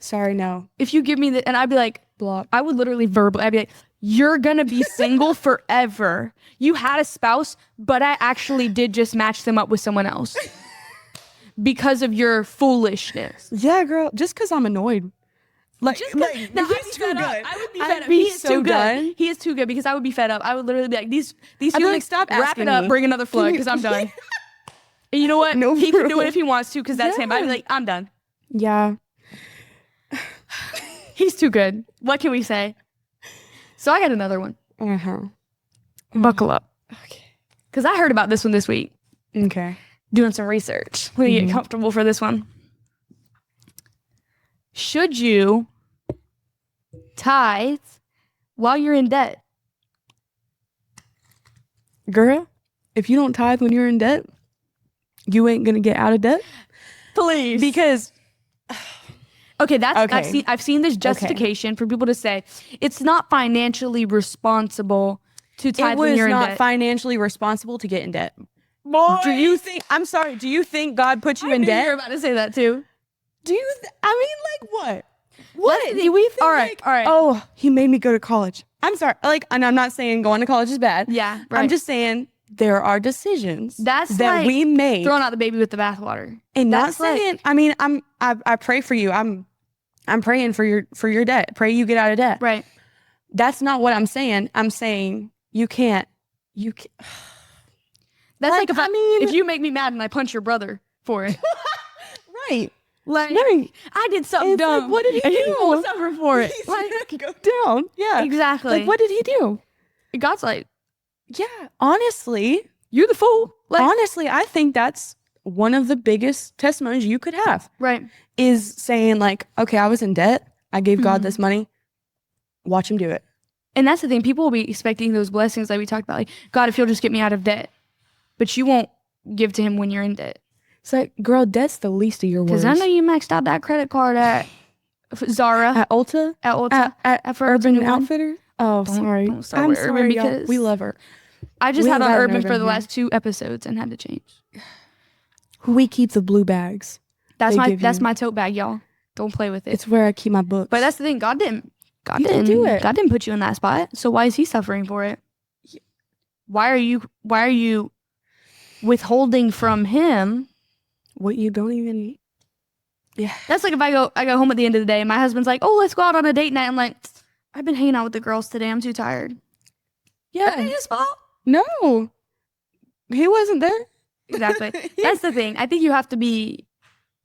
sorry, no. If you give me and I'd be like, block. I would literally I'd be like, you're gonna be single forever. You had a spouse, but I actually did just match them up with someone else because of your foolishness. Yeah, girl. Just because I'm annoyed. Like, he's too good. I would be fed up. He is too good. He is too good because I would be fed up. I would literally be like, these people, like, stop wrap it up, bring another flood because I'm done. And you know what? No, he can do it if he wants to because that's him. I'd be like, I'm done. Yeah. He's too good. What can we say? So I got another one. Buckle up. Okay. Because I heard about this one this week. Okay. Doing some research. Let me get comfortable for this one. Should you tithe while you're in debt? Girl, if you don't tithe when you're in debt, you ain't gonna get out of debt. Please. Because okay, I've seen this justification for people to say it's not financially responsible to tithe when you're in debt. It was not financially responsible to get in debt. Boy. Do you think God put you in debt? You're about to say that too. I mean, like, what? What We think all right. oh, he made me go to college. I'm sorry. Like, and I'm not saying going to college is bad. Yeah, right. I'm just saying there are decisions that like we made. Throwing out the baby with the bathwater. And not saying, I mean, I pray for you. I'm praying for your debt. Pray you get out of debt. Right. That's not what I'm saying. I'm saying you can't. That's like if you make me mad and I punch your brother for it. Right. Like, I did something dumb. Like, what did he do? And he will suffer for it. Like, go down. Yeah. Exactly. Like, what did he do? God's like, yeah, honestly, you're the fool. Like, honestly, I think that's one of the biggest testimonies you could have. Right. Is saying like, okay, I was in debt. I gave God this money. Watch him do it. And that's the thing. People will be expecting those blessings like we talked about. Like, God, if you'll just get me out of debt. But you won't give to him when you're in debt. It's like, girl, debt's the least of your worries. Because I know you maxed out that credit card at Zara. At Ulta? At Urban Outfitters? Oh, sorry. Don't start I'm with sorry, Urban because we love her. I just had on Urban for the last 2 episodes and had to change. We keep the blue bags. That's my tote bag, y'all. Don't play with it. It's where I keep my books. But that's the thing. God didn't do it. God didn't put you in that spot. So why is he suffering for it? Why are you withholding from him what you don't even? Yeah. That's like if I go home at the end of the day and my husband's like, oh, let's go out on a date night. I'm like, I've been hanging out with the girls today. I'm too tired. Yeah. That ain't his fault. No. He wasn't there. Exactly. That's the thing. I think you have to be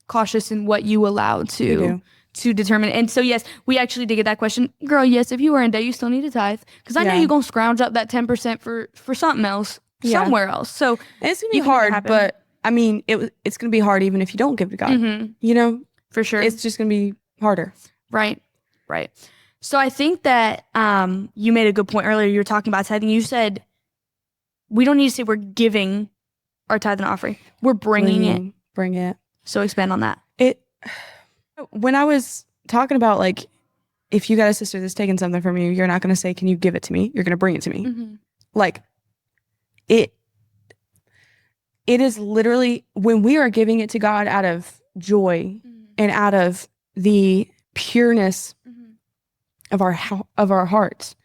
cautious in what you allow to determine. And so, yes, we actually did get that question. Girl, yes, if you were in debt, you still need to tithe. Because I know you're going to scrounge up that 10% for something else, somewhere else. So and it's going to be hard, but I mean, it's going to be hard even if you don't give to God. Mm-hmm. You know? For sure. It's just going to be harder. Right. So I think that you made a good point earlier. You were talking about tithing. You said we don't need to say we're giving our tithe and offering. We're bringing it. Bring it. So expand on that. When I was talking about like, if you got a sister that's taking something from you, you're not going to say, can you give it to me? You're going to bring it to me. Mm-hmm. Like it is literally when we are giving it to God out of joy and out of the pureness of our hearts,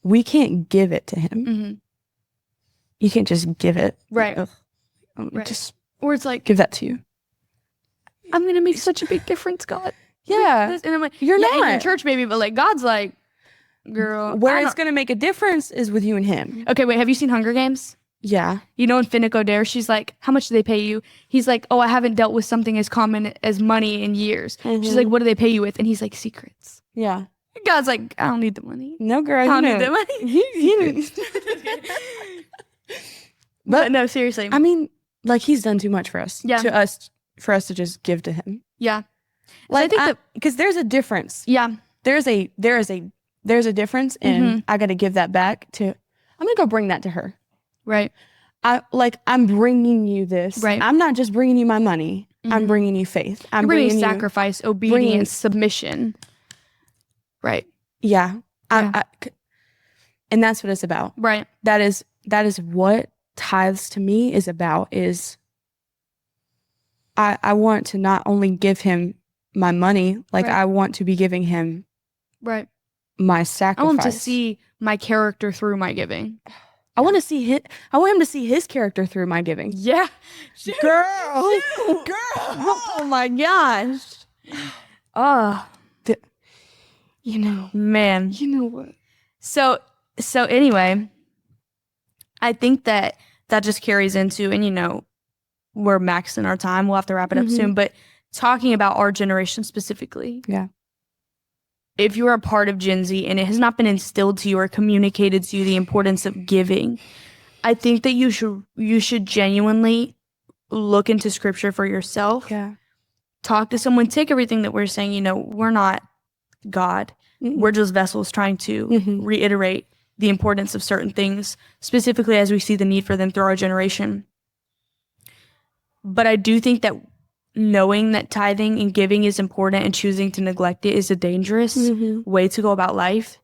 we can't give it to him. Mm-hmm. You can't just give it. Right. Just, or it's like, give that to you. I'm going to make such a big difference, God. Yeah. And I'm like, you're not. In your church maybe, but like God's like, girl. Where it's going to make a difference is with you and him. Okay, wait, have you seen Hunger Games? Yeah. You know in Finnick O'Dare, she's like, how much do they pay you? He's like, oh, I haven't dealt with something as common as money in years. Mm-hmm. She's like, what do they pay you with? And he's like, secrets. Yeah. God's like, I don't need the money. No, girl. I don't need the money. But no, seriously. I mean, like he's done too much for us. Yeah. For us to just give to him. Yeah. Like, so I think because there's a difference. Yeah. There's a difference, and I got to give that back to. I'm gonna go bring that to her. Right. I'm bringing you this. Right. I'm not just bringing you my money. Mm-hmm. I'm bringing you faith. I'm bringing sacrifice, obedience, submission. Right. Yeah. And that's what it's about. Right. That is what tithes to me is about. Is I want to not only give him my money, like I want to be giving him my sacrifice. I want to see my character through my giving. I want him to see his character through my giving. Yeah. Girl. Oh my gosh. Oh. You know. Man. You know what? So anyway, I think that just carries into, and you know, we're maxing our time. We'll have to wrap it up soon. But talking about our generation specifically. Yeah. If you're a part of Gen Z and it has not been instilled to you or communicated to you the importance of giving, I think that you should genuinely look into scripture for yourself. Yeah. Talk to someone. Take everything that we're saying. You know, we're not God. Mm-hmm. We're just vessels trying to reiterate the importance of certain things, specifically as we see the need for them through our generation. But I do think that knowing that tithing and giving is important and choosing to neglect it is a dangerous way to go about life.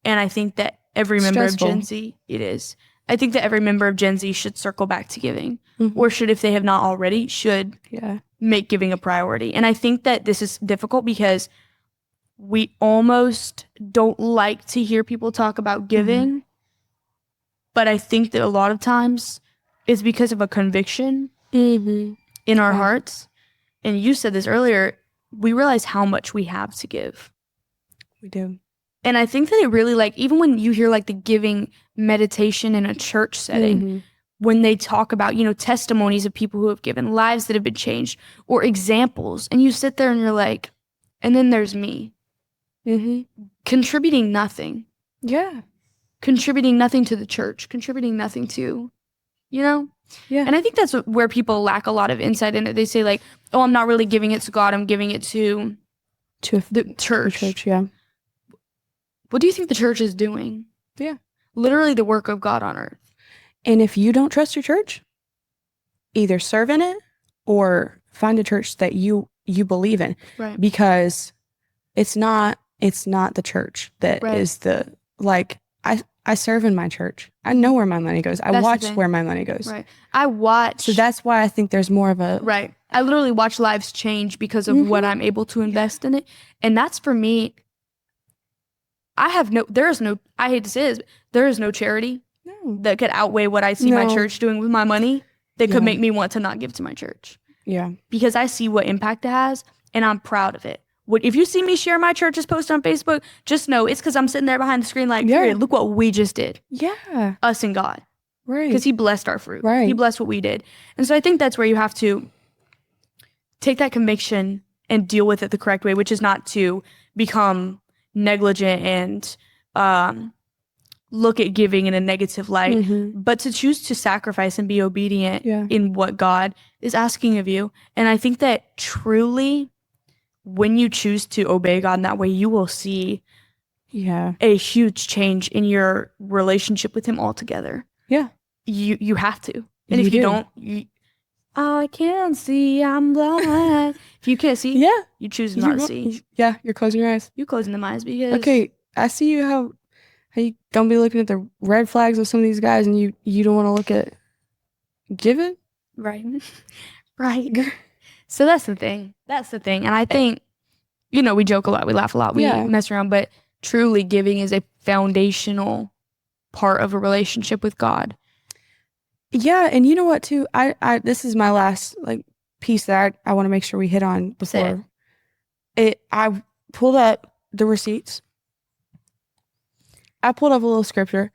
And I think that every member of Gen Z, it is. I think that every member of Gen Z should circle back to giving, or should, if they have not already, should make giving a priority. And I think that this is difficult because we almost don't like to hear people talk about giving, but I think that a lot of times it's because of a conviction in our hearts. And you said this earlier, we realize how much we have to give. We do. And I think that it really, like, even when you hear like the giving meditation in a church setting, when they talk about, you know, testimonies of people who have given, lives that have been changed, or examples, and you sit there and you're like, and then there's me. Contributing nothing. Yeah. Contributing nothing to the church. Contributing nothing to, you know? Yeah. And I think that's where people lack a lot of insight in it. They say like, oh, I'm not really giving it to God. I'm giving it to the church. Yeah. What do you think the church is doing? Yeah. Literally the work of God on earth. And if you don't trust your church, either serve in it or find a church that you believe in. Right. Because it's not the church that is the, like, I serve in my church. I know where my money goes. I watch where my money goes. Right. I watch. So that's why I think there's more of a... Right. I literally watch lives change because of what I'm able to invest in it. And that's for me. I hate to say this, there is no charity that could outweigh what I see my church doing with my money that could make me want to not give to my church. Yeah. Because I see what impact it has and I'm proud of it. If you see me share my church's post on Facebook, just know it's because I'm sitting there behind the screen like, look what we just did. Yeah. Us and God. Right. Because he blessed our fruit. Right. He blessed what we did. And so I think that's where you have to take that conviction and deal with it the correct way, which is not to become negligent and look at giving in a negative light, but to choose to sacrifice and be obedient in what God is asking of you. And I think that truly, when you choose to obey God in that way, you will see a huge change in your relationship with him altogether. Yeah. You have to. And if you don't, I can't see, I'm blind. If you can't see, you choose not to see. Yeah, you're closing your eyes. You're closing them eyes because... Okay, I see you how you don't be looking at the red flags of some of these guys and you don't want to look at giving? Right. Right. So that's the thing. And I think, you know, we joke a lot, we laugh a lot, we mess around, but truly giving is a foundational part of a relationship with God. Yeah, and you know what too? I this is my last like piece that I want to make sure we hit on before. I pulled up the receipts. I pulled up a little scripture.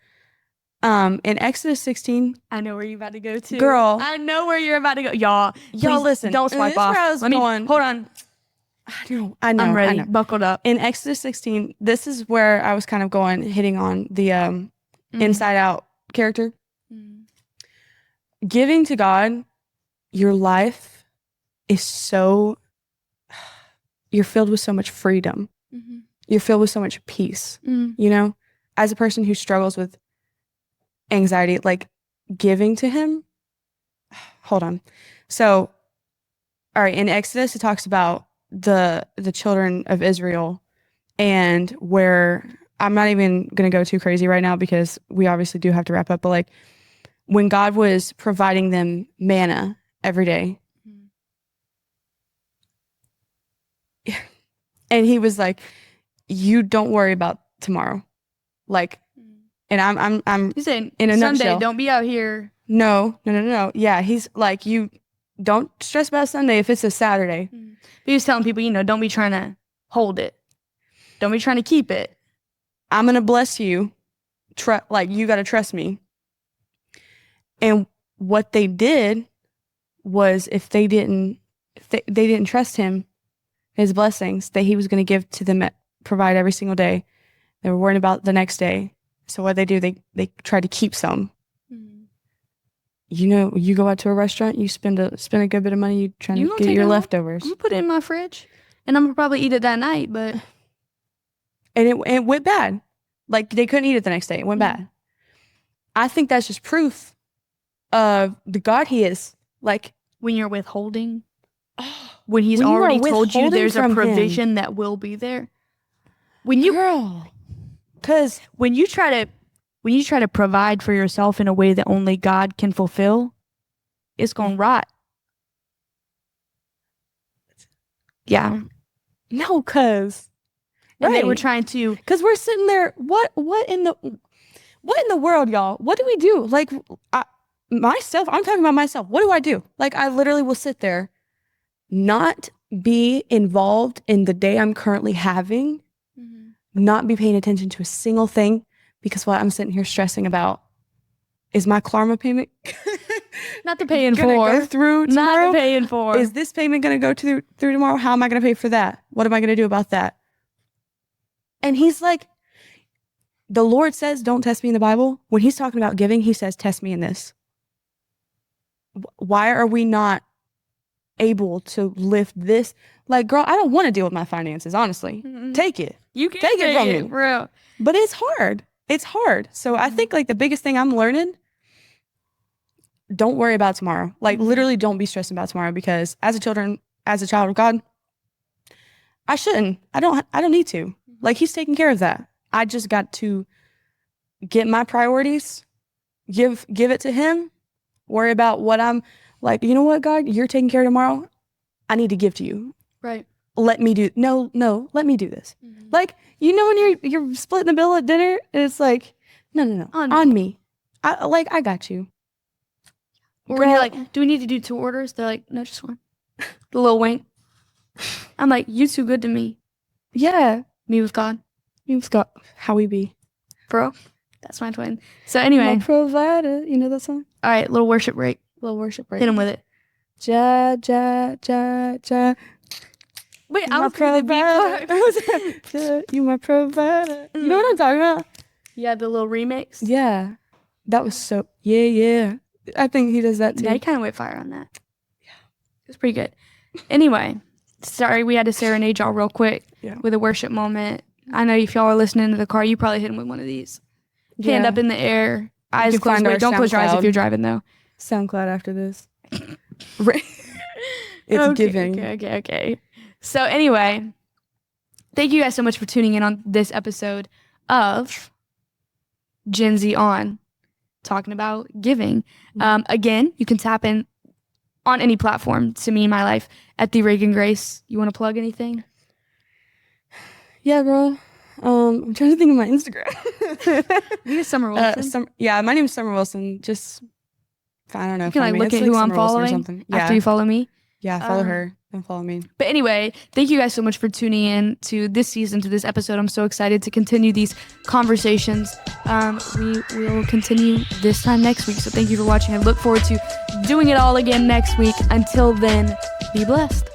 In Exodus 16. I know where you're about to go to. Girl. I know where you're about to go. Y'all listen. Don't swipe off. Hold on. I know. I'm ready. I know. Buckled up. In Exodus 16, this is where I was kind of hitting on the inside out character. Giving to God, your life is you're filled with so much freedom. You're filled with so much peace. You know, as a person who struggles with anxiety, like giving to him. Hold on. So, all right, in Exodus, it talks about the children of Israel, and where I'm not even going to go too crazy right now because we obviously do have to wrap up, but like when God was providing them manna every day, and he was like, you don't worry about tomorrow. Like, and I'm He's saying, in a Sunday, nutshell. don't be out here. No. Yeah, he's like, you don't stress about Sunday if it's a Saturday. But he was telling people, you know, don't be trying to hold it. Don't be trying to keep it. I'm going to bless you. Like, you got to trust me. And what they did was if they didn't trust him, his blessings that he was going to give to them, provide every single day, they were worried about the next day. So what they do, they try to keep some. You know, you go out to a restaurant, you spend a good bit of money, you trying to get your leftovers. I'm going to put it in my fridge, and I'm going to probably eat it that night, but... And it went bad. Like, they couldn't eat it the next day. It went bad. I think that's just proof of the God he is. Like, when you're withholding, when he's already told you there's a provision that will be there. Because when you try to provide for yourself in a way that only God can fulfill, it's gonna rot. Yeah. No, cause And then we're trying to, because we're sitting there. What in the world, y'all? What do we do? Like, myself. I'm talking about myself. What do I do? Like, I literally will sit there, not be involved in the day I'm currently having, not be paying attention to a single thing, because what I'm sitting here stressing about is my Klarma payment not the paying for, go through tomorrow? Not the paying for. Is this payment going to go through tomorrow? How am I going to pay for that? What am I going to do about that? And he's like, the Lord says, don't test me in the Bible. When he's talking about giving, he says, test me in this. Why are we not able to lift this? Like, girl, I don't want to deal with my finances, honestly. Take it. You can take it from me. For real. But it's hard. It's hard. So I think like the biggest thing I'm learning, don't worry about tomorrow. Like, literally don't be stressing about tomorrow, because as a child of God, I shouldn't. I don't need to. Like, he's taking care of that. I just got to get my priorities, give it to him, worry about what I'm like, you know what, God, you're taking care of tomorrow. I need to give to you. Right. Let me do let me do this. Like, you know, when you're splitting the bill at dinner, it's like, no. On me. I got you. Or when you're like, do we need to do 2 orders? They're like, no, just 1. The little wink. I'm like, you too good to me. Yeah. Me with God. Me with God. How we be. Bro. That's my twin. So anyway. My provider. You know that song? All right, little worship break. Hit him with it. Ja, ja, ja, ja. Wait, I was thinking the beat part. You my provider. You know what I'm talking about? Yeah, the little remix. Yeah. That was so, yeah. I think he does that too. Yeah, he kind of went fire on that. Yeah. It was pretty good. Anyway, sorry, we had to serenade y'all real quick with a worship moment. I know if y'all are listening to the car, you probably hit him with one of these. Hand up in the air, eyes closed. Wait, don't close your eyes if you're driving, though. SoundCloud after this. It's giving. Okay. So anyway, thank you guys so much for tuning in on this episode of Gen Z On, talking about giving. Again, you can tap in on any platform to Me and My Life at the Reagan Grace. You want to plug anything? Yeah, bro. I'm trying to think of my Instagram. You're Summer Wilson. My name is Summer Wilson. Just, I don't know. You can like look at who I'm following after you follow me. Yeah, follow her and follow me. But anyway, thank you guys so much for tuning in to this season, to this episode. I'm so excited to continue these conversations. We will continue this time next week. So thank you for watching. I look forward to doing it all again next week. Until then, be blessed.